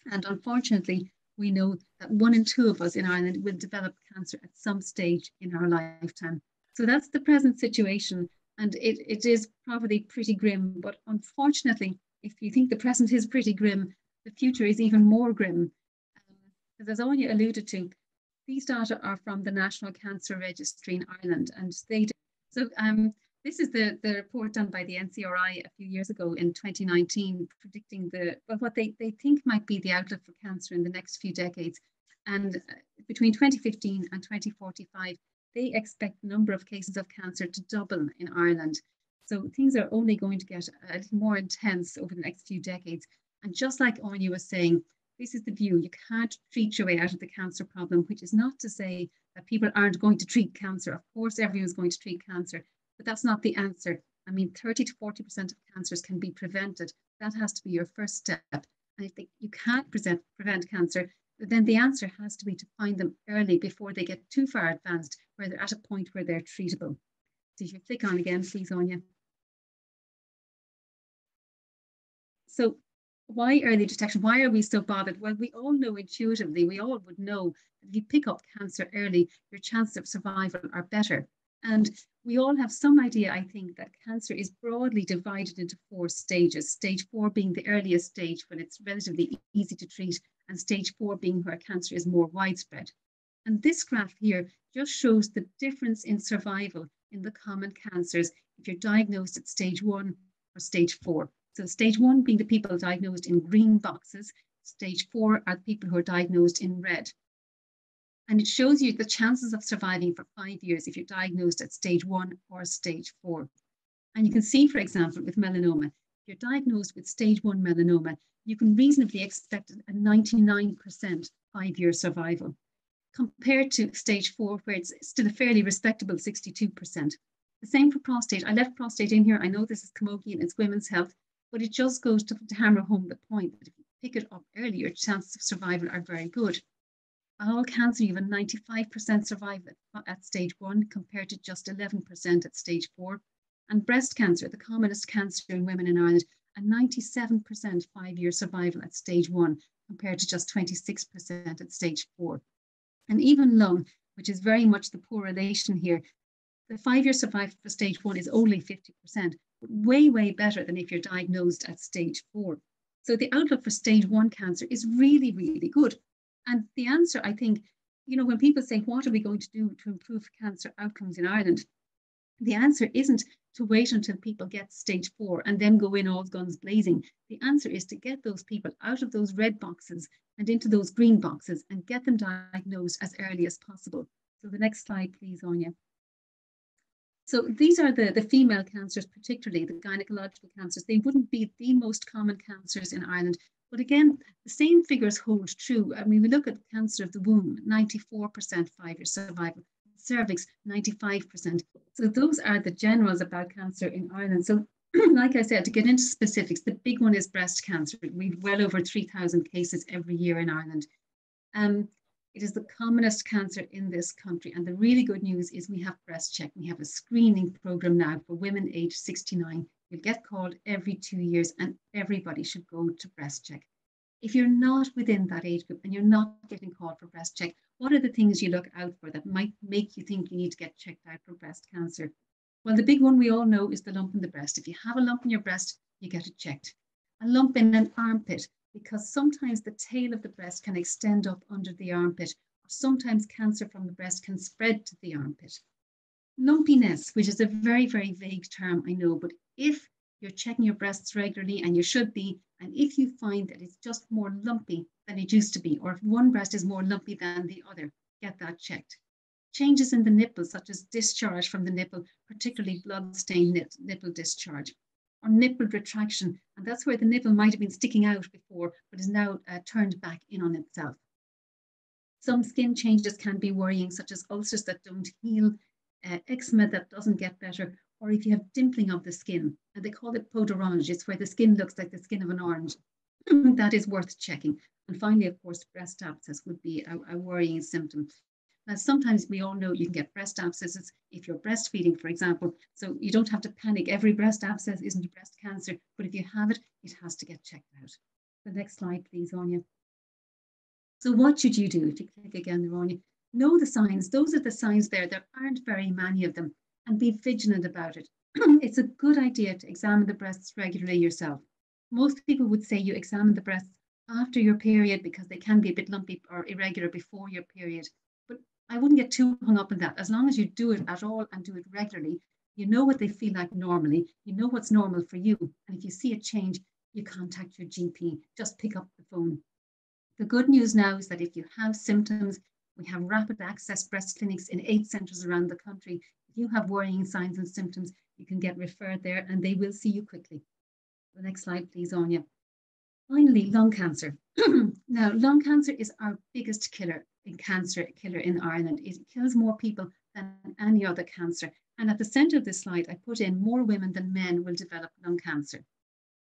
And unfortunately, we know that 1 in 2 of us in Ireland will develop cancer at some stage in our lifetime. So that's the present situation, and it is probably pretty grim, but unfortunately, if you think the present is pretty grim, the future is even more grim. As Aine alluded to, these data are from the National Cancer Registry in Ireland, and this is the report done by the NCRI a few years ago in 2019, predicting what they think might be the outlook for cancer in the next few decades. And between 2015 and 2045, they expect the number of cases of cancer to double in Ireland. So things are only going to get a little more intense over the next few decades. And just like Aine was saying, this is the view. You can't treat your way out of the cancer problem, which is not to say that people aren't going to treat cancer. Of course, everyone's going to treat cancer, but that's not the answer. I mean, 30 to 40% of cancers can be prevented. That has to be your first step. And if you can't prevent cancer, then the answer has to be to find them early before they get too far advanced, where they're at a point where they're treatable. So if you click on again, please, Aine. So why early detection? Why are we so bothered? Well, we all know intuitively, we all would know that if you pick up cancer early, your chances of survival are better. And we all have some idea, I think, that cancer is broadly divided into 4 stages. Stage 4 being the earliest stage when it's relatively easy to treat, and stage 4 being where cancer is more widespread. And this graph here just shows the difference in survival in the common cancers if you're diagnosed at stage 1 or stage 4. So stage 1 being the people diagnosed in green boxes, stage 4 are the people who are diagnosed in red. And it shows you the chances of surviving for 5 years if you're diagnosed at stage 1 or stage 4. And you can see, for example, with melanoma, if you're diagnosed with stage 1 melanoma, you can reasonably expect a 99% 5-year survival, compared to stage 4, where it's still a fairly respectable 62%. The same for prostate. I left prostate in here. I know this is camogie and it's women's health, but it just goes to hammer home the point that if you pick it up early, your chances of survival are very good. Bowel cancer, you have a 95% survival at stage 1 compared to just 11% at stage 4. And breast cancer, the commonest cancer in women in Ireland, a 97% 5-year survival at stage 1 compared to just 26% at stage 4. And even lung, which is very much the poor relation here, the 5-year survival for stage 1 is only 50%, but way, way better than if you're diagnosed at stage 4. So the outlook for stage 1 cancer is really, really good. And the answer, I think, when people say, what are we going to do to improve cancer outcomes in Ireland? The answer isn't to wait until people get stage 4 and then go in all guns blazing. The answer is to get those people out of those red boxes and into those green boxes and get them diagnosed as early as possible. So the next slide, please, Anya. So these are the female cancers, particularly the gynecological cancers. They wouldn't be the most common cancers in Ireland. But again, the same figures hold true. I mean, we look at cancer of the womb, 94% 5-year survival, cervix, 95%. So those are the generals about cancer in Ireland. So like I said, to get into specifics, the big one is breast cancer. We've well over 3,000 cases every year in Ireland. It is the commonest cancer in this country. And the really good news is we have breast check. We have a screening program now for women aged 69. You'll get called every 2 years and everybody should go to breast check. If you're not within that age group and you're not getting called for breast check, what are the things you look out for that might make you think you need to get checked out for breast cancer? Well, the big one we all know is the lump in the breast. If you have a lump in your breast, you get it checked. A lump in an armpit, because sometimes the tail of the breast can extend up under the armpit, or sometimes cancer from the breast can spread to the armpit. Lumpiness, which is a very, very vague term, I know, but if you're checking your breasts regularly, and you should be, and if you find that it's just more lumpy than it used to be, or if one breast is more lumpy than the other, get that checked. Changes in the nipple, such as discharge from the nipple, particularly blood-stained nipple discharge, or nipple retraction, and that's where the nipple might have been sticking out before, but is now turned back in on itself. Some skin changes can be worrying, such as ulcers that don't heal, eczema that doesn't get better, or if you have dimpling of the skin, and they call it peau d'orange, it's where the skin looks like the skin of an orange. That is worth checking. And finally, of course, breast abscess would be a worrying symptom. Now, sometimes we all know you can get breast abscesses if you're breastfeeding, for example, so you don't have to panic. Every breast abscess isn't a breast cancer, but if you have it, it has to get checked out. The next slide, please, Anya. So what should you do? If you click again there, Anya, know the signs. Those are the signs there. There aren't very many of them, and be vigilant about it. It's a good idea to examine the breasts regularly yourself. Most people would say you examine the breasts after your period because they can be a bit lumpy or irregular before your period. But I wouldn't get too hung up on that. As long as you do it at all and do it regularly, you know what they feel like normally, you know what's normal for you. And if you see a change, you contact your GP. Just pick up the phone. The good news now is that if you have symptoms, we have rapid access breast clinics in 8 centres around the country. If you have worrying signs and symptoms, you can get referred there and they will see you quickly. The next slide, please, Anya. Finally, lung cancer. Now, lung cancer is our biggest killer in Ireland. It kills more people than any other cancer. And at the centre of this slide, I put in more women than men will develop lung cancer.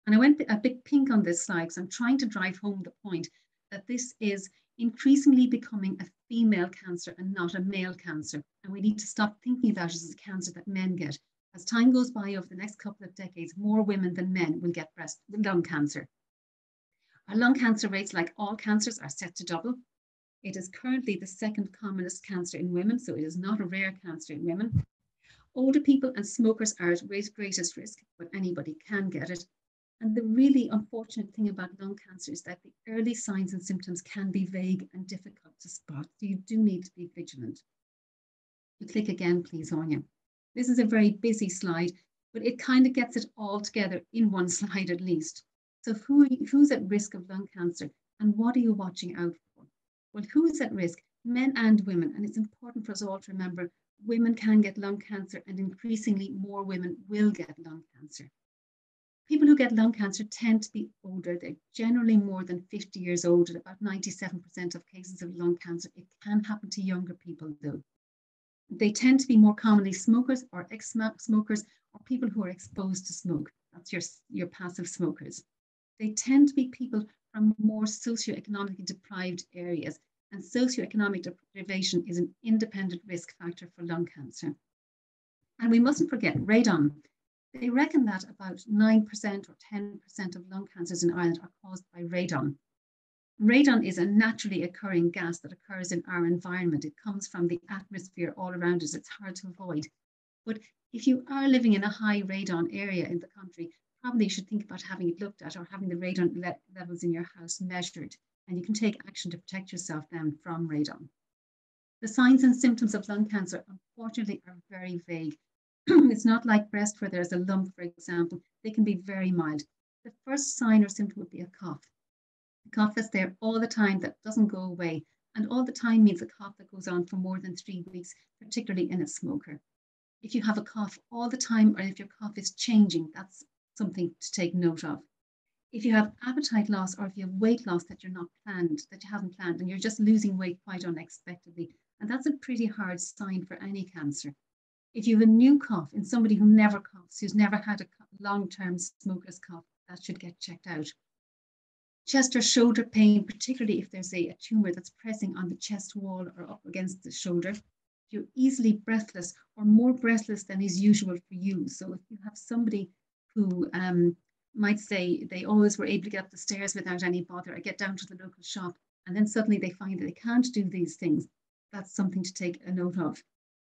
And I went a bit pink on this slide because I'm trying to drive home the point that this is increasingly becoming a female cancer and not a male cancer. And we need to stop thinking about it as a cancer that men get. As time goes by over the next couple of decades, more women than men will get lung cancer. Our lung cancer rates, like all cancers, are set to double. It is currently the second commonest cancer in women, so it is not a rare cancer in women. Older people and smokers are at greatest risk, but anybody can get it. And the really unfortunate thing about lung cancer is that the early signs and symptoms can be vague and difficult to spot, so you do need to be vigilant. You click again, please, Anya. This is a very busy slide, but it kind of gets it all together in one slide at least. So who's at risk of lung cancer and what are you watching out for? Well, who's at risk? Men and women. And it's important for us all to remember women can get lung cancer and increasingly more women will get lung cancer. People who get lung cancer tend to be older. They're generally more than 50 years old. At about 97% of cases of lung cancer, it can happen to younger people though. They tend to be more commonly smokers or ex-smokers or people who are exposed to smoke. That's your passive smokers. They tend to be people from more socioeconomically deprived areas, and socioeconomic deprivation is an independent risk factor for lung cancer. And we mustn't forget radon. They reckon that about 9% or 10% of lung cancers in Ireland are caused by radon. Radon is a naturally occurring gas that occurs in our environment. It comes from the atmosphere all around us. It's hard to avoid. But if you are living in a high radon area in the country, probably you should think about having it looked at or having the radon levels in your house measured. And you can take action to protect yourself then from radon. The signs and symptoms of lung cancer, unfortunately, are very vague. It's not like breast where there's a lump, for example. They can be very mild. The first sign or symptom would be a cough. A cough that's there all the time that doesn't go away. And all the time means a cough that goes on for more than 3 weeks, particularly in a smoker. If you have a cough all the time, or if your cough is changing, that's something to take note of. If you have appetite loss or if you have weight loss that you haven't planned, and you're just losing weight quite unexpectedly, and that's a pretty hard sign for any cancer. If you have a new cough in somebody who never coughs, who's never had a long-term smoker's cough, that should get checked out. Chest or shoulder pain, particularly if there's a tumor that's pressing on the chest wall or up against the shoulder. If you're easily breathless or more breathless than is usual for you. So if you have somebody who might say they always were able to get up the stairs without any bother or get down to the local shop, and then suddenly they find that they can't do these things, that's something to take a note of.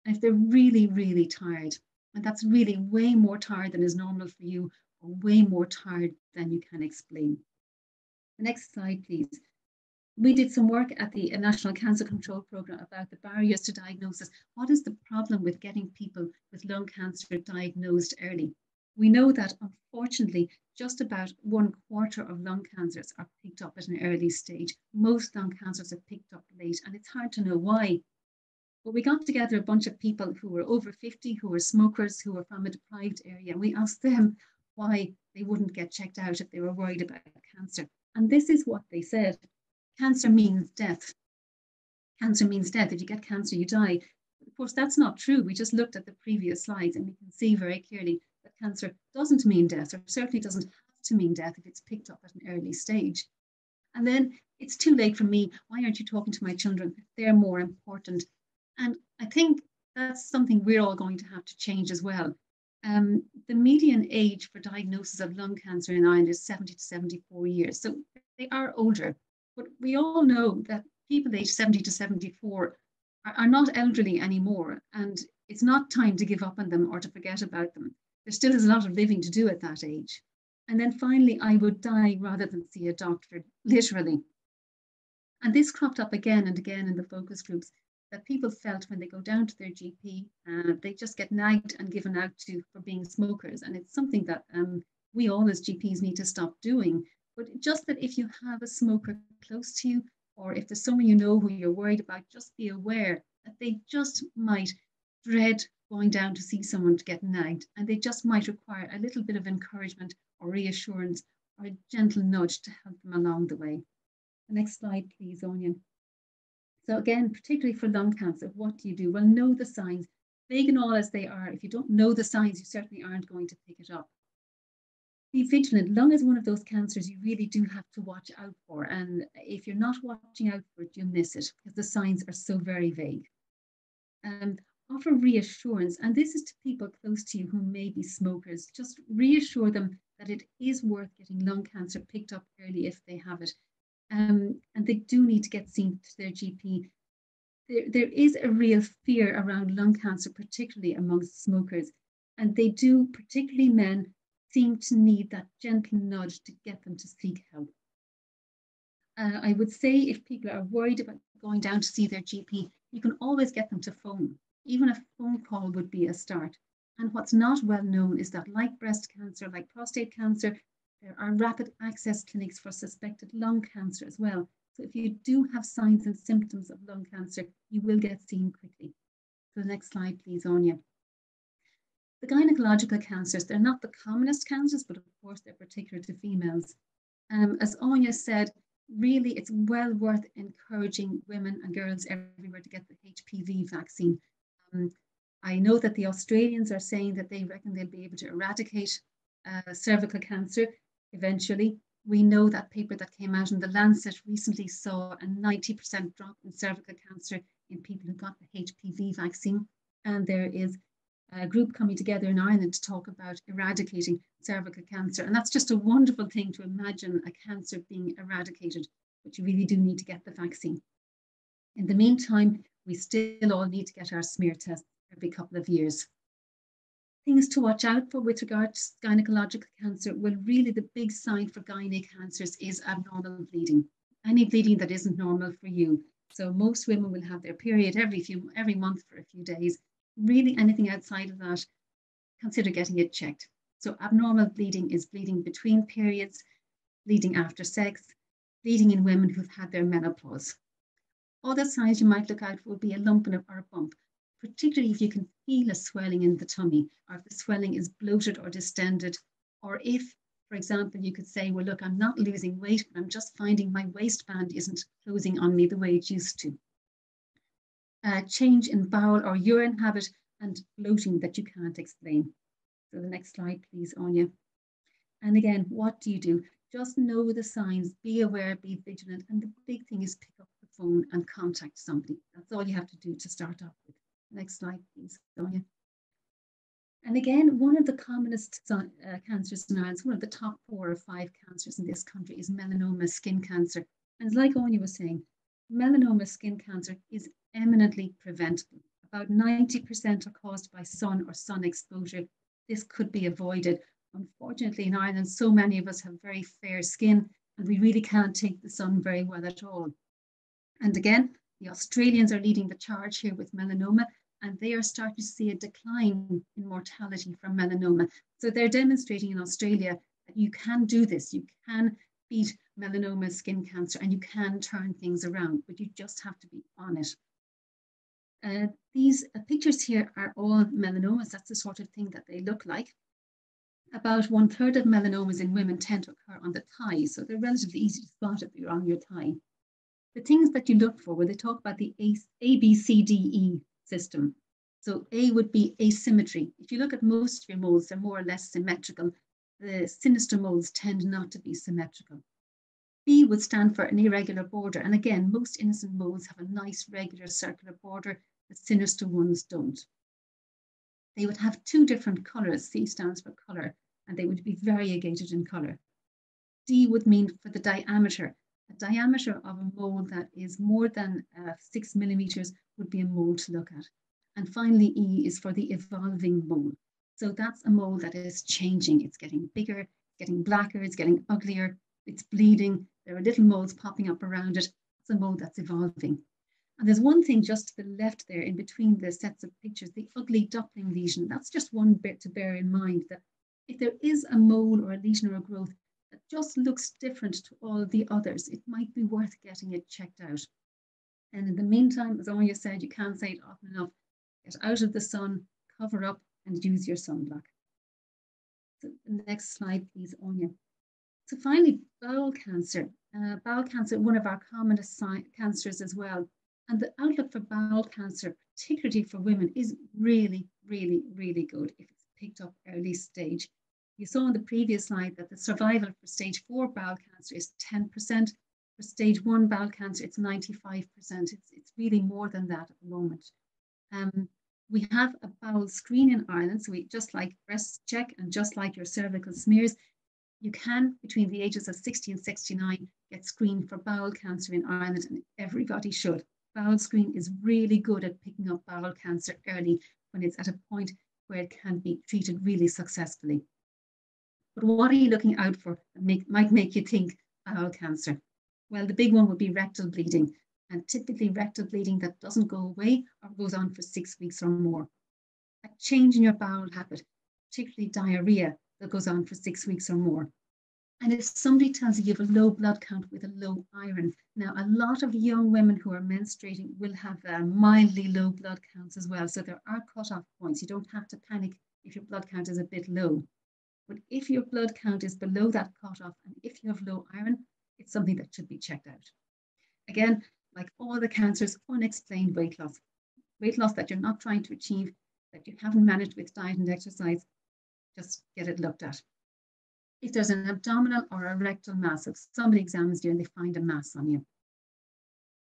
And if they're really, really tired, and that's really way more tired than is normal for you, or way more tired than you can explain. The next slide, please. We did some work at the National Cancer Control Programme about the barriers to diagnosis. What is the problem with getting people with lung cancer diagnosed early? We know that, unfortunately, just about 1/4 of lung cancers are picked up at an early stage. Most lung cancers are picked up late, and it's hard to know why. But we got together a bunch of people who were over 50, who were smokers, who were from a deprived area, and we asked them why they wouldn't get checked out if they were worried about cancer. And this is what they said. Cancer means death. Cancer means death. If you get cancer, you die. But of course, that's not true. We just looked at the previous slides and we can see very clearly that cancer doesn't mean death, or certainly doesn't have to mean death if it's picked up at an early stage. And then it's too late for me. Why aren't you talking to my children? They're more important. And I think that's something we're all going to have to change as well. The median age for diagnosis of lung cancer in Ireland is 70 to 74 years. So they are older, but we all know that people aged 70 to 74 are not elderly anymore. And it's not time to give up on them or to forget about them. There still is a lot of living to do at that age. And then finally, I would die rather than see a doctor, literally. And this cropped up again and again in the focus groups, that people felt when they go down to their GP, they just get nagged and given out to for being smokers. And it's something that we all as GPs need to stop doing. But just that if you have a smoker close to you, or if there's someone you know who you're worried about, just be aware that they just might dread going down to see someone to get nagged. And they just might require a little bit of encouragement or reassurance or a gentle nudge to help them along the way. The next slide, please, Onion. So again, particularly for lung cancer, what do you do? Well, know the signs. Vague and all as they are, if you don't know the signs, you certainly aren't going to pick it up. Be vigilant. Lung is one of those cancers you really do have to watch out for. And if you're not watching out for it, you miss it because the signs are so very vague. Offer reassurance. And this is to people close to you who may be smokers. Just reassure them that it is worth getting lung cancer picked up early if they have it. And they do need to get seen to their GP. There is a real fear around lung cancer, particularly amongst smokers. And they do, particularly men, seem to need that gentle nudge to get them to seek help. I would say if people are worried about going down to see their GP, you can always get them to phone. Even a phone call would be a start. And what's not well known is that like breast cancer, like prostate cancer, there are rapid access clinics for suspected lung cancer as well. So if you do have signs and symptoms of lung cancer, you will get seen quickly. So the next slide, please, Anya. The gynecological cancers, they're not the commonest cancers, but of course they're particular to females. As Anya said, really it's well worth encouraging women and girls everywhere to get the HPV vaccine. I know that the Australians are saying that they reckon they'll be able to eradicate cervical cancer eventually. We know that paper that came out in the Lancet recently saw a 90% drop in cervical cancer in people who got the HPV vaccine. And there is a group coming together in Ireland to talk about eradicating cervical cancer. And that's just a wonderful thing to imagine a cancer being eradicated, but you really do need to get the vaccine. In the meantime, we still all need to get our smear tests every couple of years. Things to watch out for with regard to gynecological cancer, well, really the big sign for gynae cancers is abnormal bleeding. Any bleeding that isn't normal for you. So most women will have their period every month for a few days. Really anything outside of that, consider getting it checked. So abnormal bleeding is bleeding between periods, bleeding after sex, bleeding in women who've had their menopause. Other signs you might look out for would be a lump or a bump, particularly if you can feel a swelling in the tummy, or if the swelling is bloated or distended, or if, for example, you could say, well, look, I'm not losing weight, but I'm just finding my waistband isn't closing on me the way it used to. Change in bowel or urine habit and bloating that you can't explain. So the next slide, please, Anya. And again, what do you do? Just know the signs, be aware, be vigilant. And the big thing is pick up the phone and contact somebody. That's all you have to do to start off with. Next slide, please, Sonia. And again, one of the commonest cancers in Ireland, one of the top 4 or 5 cancers in this country is melanoma skin cancer. And like Anya was saying, melanoma skin cancer is eminently preventable. About 90% are caused by sun or sun exposure. This could be avoided. Unfortunately, in Ireland, so many of us have very fair skin and we really can't take the sun very well at all. And again, the Australians are leading the charge here with melanoma, and they are starting to see a decline in mortality from melanoma. So they're demonstrating in Australia that you can do this. You can beat melanoma skin cancer and you can turn things around, but you just have to be on it. These pictures here are all melanomas. That's the sort of thing that they look like. About 1/3 of melanomas in women tend to occur on the thigh, so they're relatively easy to spot if you're on your thigh. The things that you look for, when they talk about the ABCDE system. So A would be asymmetry. If you look at most of your moles, they're more or less symmetrical. The sinister moles tend not to be symmetrical. B would stand for an irregular border. And again, most innocent moles have a nice regular circular border. The sinister ones don't. They would have 2 different colors. C stands for color, and they would be variegated in color. D would mean for the diameter. A diameter of a mole that is more than 6 millimeters would be a mole to look at. And finally, E is for the evolving mole. So that's a mole that is changing. It's getting bigger, getting blacker, it's getting uglier, it's bleeding. There are little moles popping up around it. It's a mole that's evolving. And there's one thing just to the left there in between the sets of pictures, the ugly duckling lesion. That's just one bit to bear in mind, that if there is a mole or a lesion or a growth that just looks different to all the others, it might be worth getting it checked out. And in the meantime, as Anya said, you can't say it often enough, get out of the sun, cover up and use your sunblock. So the next slide, please, Anya. So finally, bowel cancer. Bowel cancer, one of our commonest cancers as well. And the outlook for bowel cancer, particularly for women, is really, really, really good if it's picked up early stage. You saw on the previous slide that the survival for stage 4 bowel cancer is 10%. For stage 1 bowel cancer, it's 95%. It's really more than that at the moment. We have a bowel screen in Ireland, so we just like breast check and just like your cervical smears, You can, between the ages of 60 and 69, get screened for bowel cancer in Ireland, and everybody should. Bowel screen is really good at picking up bowel cancer early when it's at a point where it can be treated really successfully. But what are you looking out for that might make you think bowel cancer? Well, the big one would be rectal bleeding, and typically rectal bleeding that doesn't go away or goes on for 6 weeks or more. A change in your bowel habit, particularly diarrhea, that goes on for 6 weeks or more. And if somebody tells you you have a low blood count with a low iron, now a lot of young women who are menstruating will have mildly low blood counts as well. So there are cutoff points. You don't have to panic if your blood count is a bit low. But if your blood count is below that cutoff, and if you have low iron, it's something that should be checked out. Again, like all the cancers, unexplained weight loss that you're not trying to achieve, that you haven't managed with diet and exercise, just get it looked at. If there's an abdominal or a rectal mass, if somebody examines you and they find a mass on you,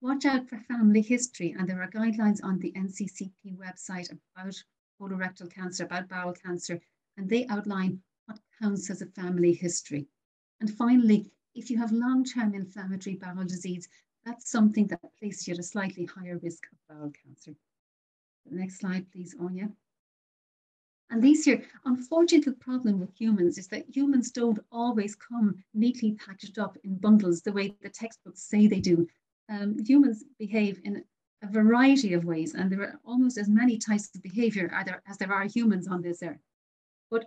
watch out for family history. And there are guidelines on the NCCP website about colorectal cancer, about bowel cancer, and they outline what counts as a family history. And finally, if you have long-term inflammatory bowel disease, that's something that places you at a slightly higher risk of bowel cancer. The next slide, please, Anya. And these here, unfortunately, the problem with humans is that humans don't always come neatly packaged up in bundles the way the textbooks say they do. Humans behave in a variety of ways, and there are almost as many types of behavior as there are humans on this earth. But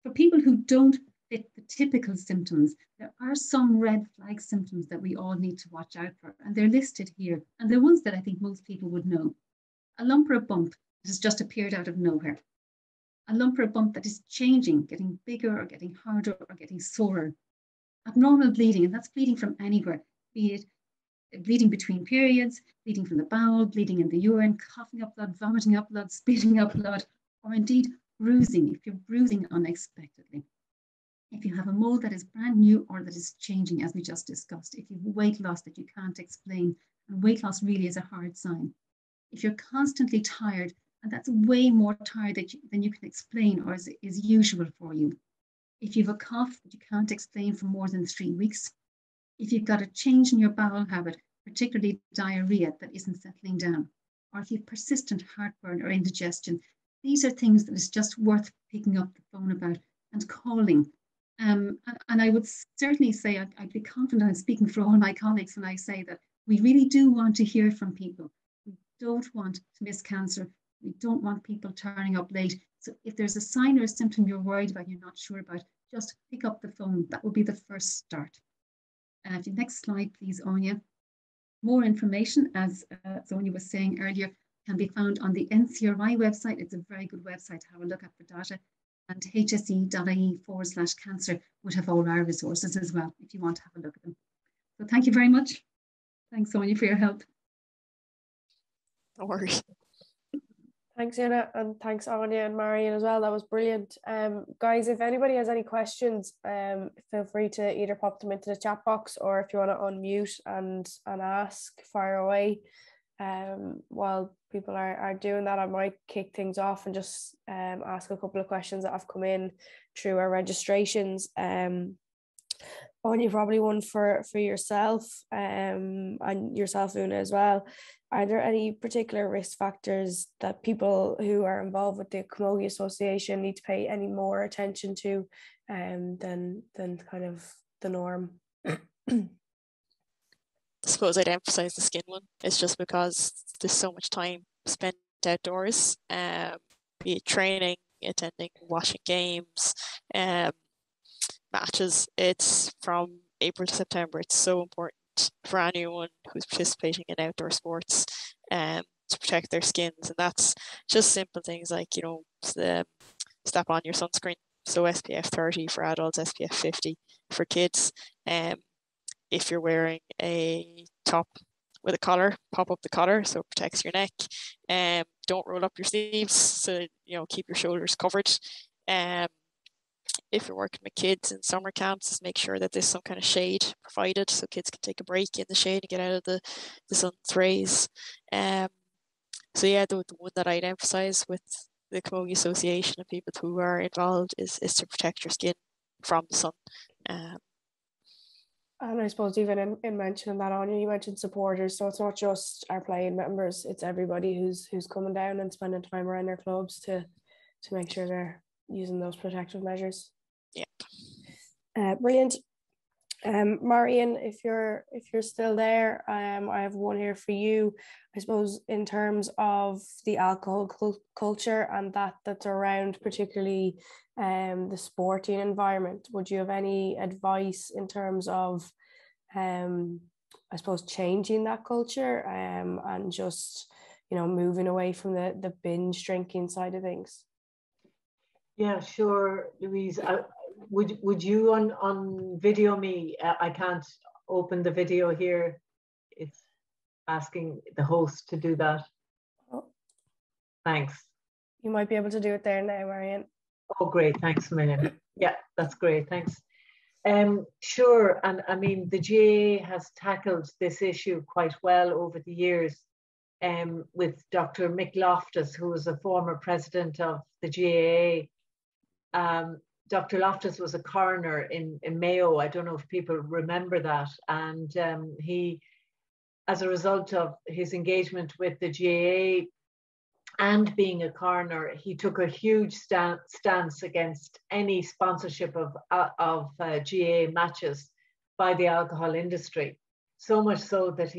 for people who don't fit the typical symptoms, there are some red flag symptoms that we all need to watch out for, and they're listed here. And they're ones that I think most people would know. A lump or a bump that has just appeared out of nowhere. A lump or a bump that is changing, getting bigger or getting harder or getting sorer. Abnormal bleeding, and that's bleeding from anywhere, be it bleeding between periods, bleeding from the bowel, bleeding in the urine, coughing up blood, vomiting up blood, spitting up blood, or indeed bruising, if you're bruising unexpectedly. If you have a mole that is brand new or that is changing, as we just discussed. If you have weight loss that you can't explain, and weight loss really is a hard sign. If you're constantly tired, and that's way more tired than you can explain or is usual for you. If you have a cough that you can't explain for more than 3 weeks. If you've got a change in your bowel habit, particularly diarrhea that isn't settling down, or if you have persistent heartburn or indigestion, these are things that is just worth picking up the phone about and calling. And I would certainly say, I'd be confident I'm speaking for all my colleagues when I say that we really do want to hear from people. We don't want to miss cancer. We don't want people turning up late. So if there's a sign or a symptom you're worried about, you're not sure about, just pick up the phone. That will be the first start. The next slide, please, Anya. More information, as Sonia was saying earlier, can be found on the NCRI website. It's a very good website to have a look at for data. And hse.ie/cancer would have all our resources as well, if you want to have a look at them. So thank you very much. Thanks, Sonia, for your help. No worries. Thanks, Anna, and thanks, Anya and Marion as well. That was brilliant. Guys, if anybody has any questions, feel free to either pop them into the chat box, or if you want to unmute and ask, fire away. While people are doing that, I might kick things off and just ask a couple of questions that have come in through our registrations. Anya, probably one for yourself, and yourself, Una, as well. Are there any particular risk factors that people who are involved with the Camogie Association need to pay any more attention to than kind of the norm? I suppose I'd emphasize the skin one. It's just because there's so much time spent outdoors, be it training, attending, watching games, matches. It's from April to September. It's so important for anyone who's participating in outdoor sports to protect their skins, and that's just simple things like, you know, slap on your sunscreen, so SPF 30 for adults, SPF 50 for kids. If you're wearing a top with a collar, pop up the collar so it protects your neck. Don't roll up your sleeves, so you know, keep your shoulders covered. If you're working with kids in summer camps, just make sure that there's some kind of shade provided so kids can take a break in the shade and get out of the sun's rays. So yeah, the one that I'd emphasize with the Camogie Association and people who are involved is to protect your skin from the sun. And I suppose even in mentioning that, Anya, you mentioned supporters, so it's not just our playing members, it's everybody who's coming down and spending time around their clubs to make sure they're using those protective measures. Yeah. Brilliant. Marion, if you're still there, I have one here for you. I suppose in terms of the alcohol culture and that's around particularly the sporting environment, would you have any advice in terms of I suppose changing that culture and just moving away from the binge drinking side of things? Yeah, sure, Louise. Would you on video me? I can't open the video here. It's asking the host to do that. Oh. Thanks. You might be able to do it there now, Marion. Oh, great. Thanks a million. Yeah, that's great. Thanks. Sure. And I mean, the GAA has tackled this issue quite well over the years with Dr. Mick Loftus, who was a former president of the GAA. Dr. Loftus was a coroner in Mayo. I don't know if people remember that. And he, as a result of his engagement with the GAA and being a coroner, he took a huge stance against any sponsorship of GAA matches by the alcohol industry. So much so that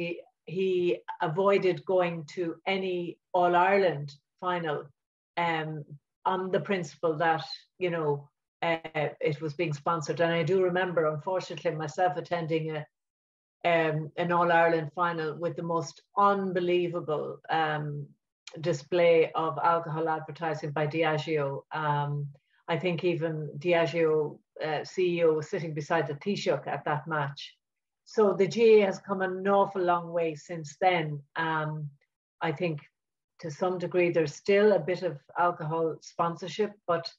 he avoided going to any All-Ireland final on the principle that, it was being sponsored. And I do remember, unfortunately, myself attending an All-Ireland final with the most unbelievable display of alcohol advertising by Diageo. I think even Diageo CEO was sitting beside the Taoiseach at that match. So the GAA has come an awful long way since then. I think to some degree there's still a bit of alcohol sponsorship, but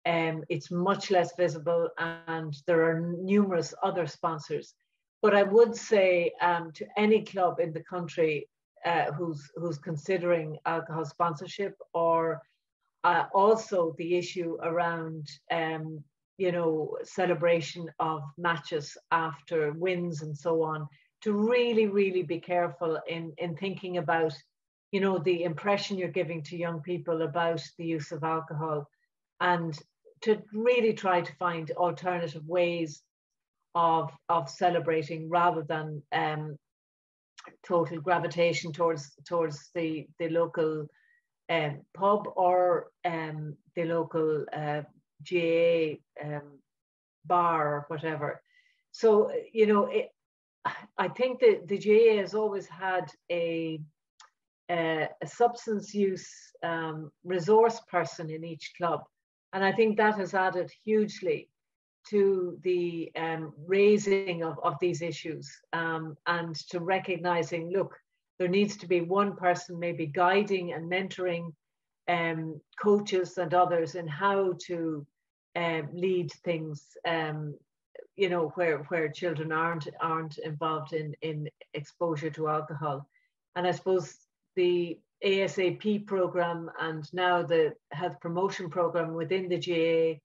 it's much less visible and there are numerous other sponsors. But I would say to any club in the country who's considering alcohol sponsorship, or also the issue around celebration of matches after wins and so on, to really, really be careful in thinking about the impression you're giving to young people about the use of alcohol, and to really try to find alternative ways of celebrating rather than total gravitation towards the local pub or the local GAA bar or whatever. So I think that the GAA has always had a substance use resource person in each club, and I think that has added hugely to the raising of these issues and to recognizing, look, there needs to be one person maybe guiding and mentoring coaches and others in how to lead things, where children aren't involved in exposure to alcohol. And I suppose the ASAP program and now the health promotion program within the GAA,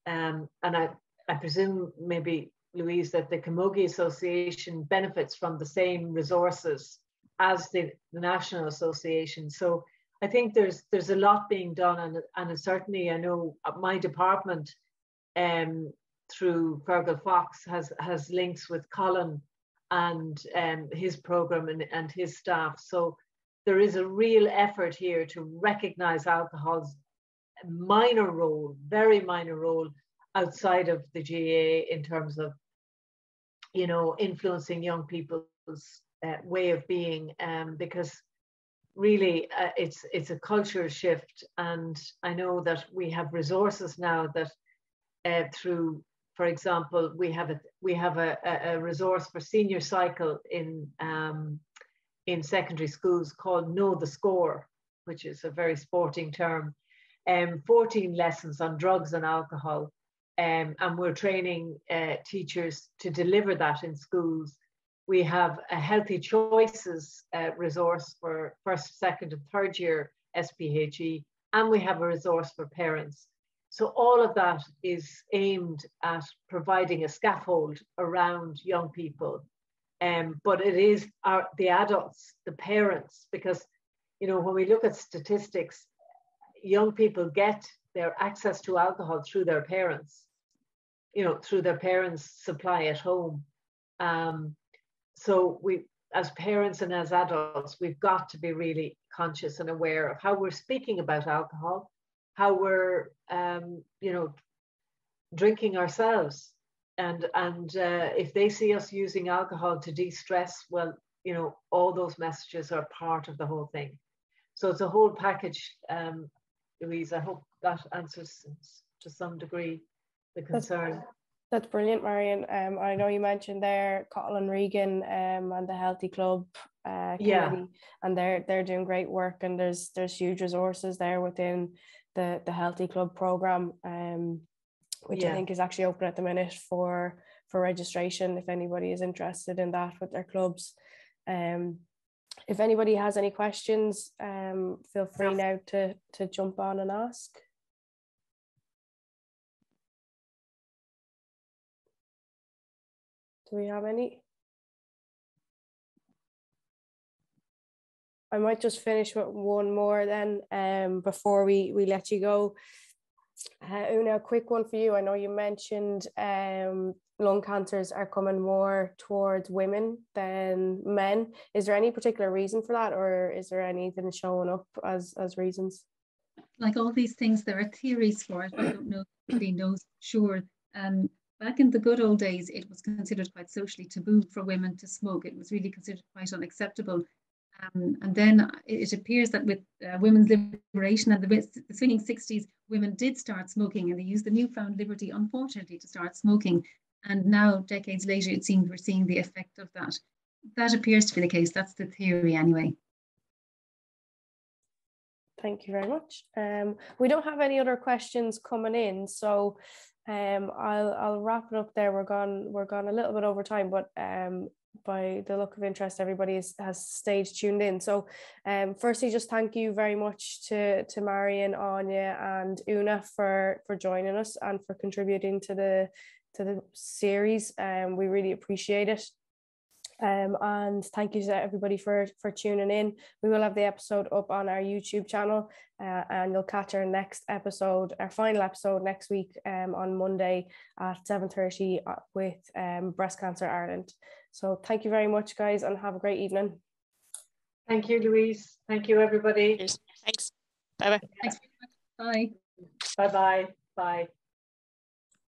and I presume maybe, Louise, that the Camogie Association benefits from the same resources as the National Association. So I think there's a lot being done, and certainly I know my department through Fergal Fox has links with Colin and his program and his staff. So there is a real effort here to recognize alcohol's minor role, very minor role, outside of the GAA in terms of, influencing young people's way of being, because really it's a cultural shift. And I know that we have resources now that through, for example, we have a resource for senior cycle in secondary schools called Know the Score, which is a very sporting term, 14 lessons on drugs and alcohol. And we're training teachers to deliver that in schools. We have a Healthy Choices resource for first, second and third year SPHE, and we have a resource for parents. So all of that is aimed at providing a scaffold around young people. But it is the adults, the parents, because, you know, when we look at statistics, young people get their access to alcohol through their parents, you know, through their parents' supply at home. So we, as parents and as adults, we've got to be really conscious and aware of how we're speaking about alcohol, how we're, you know, drinking ourselves. And if they see us using alcohol to de-stress, well, you know, all those messages are part of the whole thing. So it's a whole package, Louise. I hope that answers to some degree the concern. That's brilliant, Marion. I know you mentioned there Cottle and Regan and the Healthy Club committee, and they're doing great work, and there's huge resources there within the Healthy Club programme, which I think is actually open at the minute for registration if anybody is interested in that with their clubs. If anybody has any questions, feel free now to jump on and ask. Do we have any? I might just finish with one more then before we let you go. Una, a quick one for you. I know you mentioned lung cancers are coming more towards women than men. Is there any particular reason for that, or is there anything showing up as reasons? Like all these things, there are theories for it. I don't know if anybody knows for sure. Back in the good old days, it was considered quite socially taboo for women to smoke. It was really considered quite unacceptable. And then it appears that with women's liberation and the swinging 60s, women did start smoking, and they used the newfound liberty, unfortunately, to start smoking. And now, decades later, it seems we're seeing the effect of that. That appears to be the case. That's the theory anyway. Thank you very much. We don't have any other questions coming in, so I'll wrap it up there. We're gone a little bit over time, but by the look of interest, everybody has stayed tuned in. So firstly, just thank you very much to Marion, Aine and Una for joining us and for contributing to the series. We really appreciate it. And thank you to everybody for tuning in. We will have the episode up on our YouTube channel, and you'll catch our next episode, our final episode next week on Monday at 7:30 with Breast Cancer Ireland. So thank you very much, guys, and have a great evening. Thank you, Louise. Thank you, everybody. Thanks. Bye-bye. Thanks very much. Bye. Bye-bye. Bye.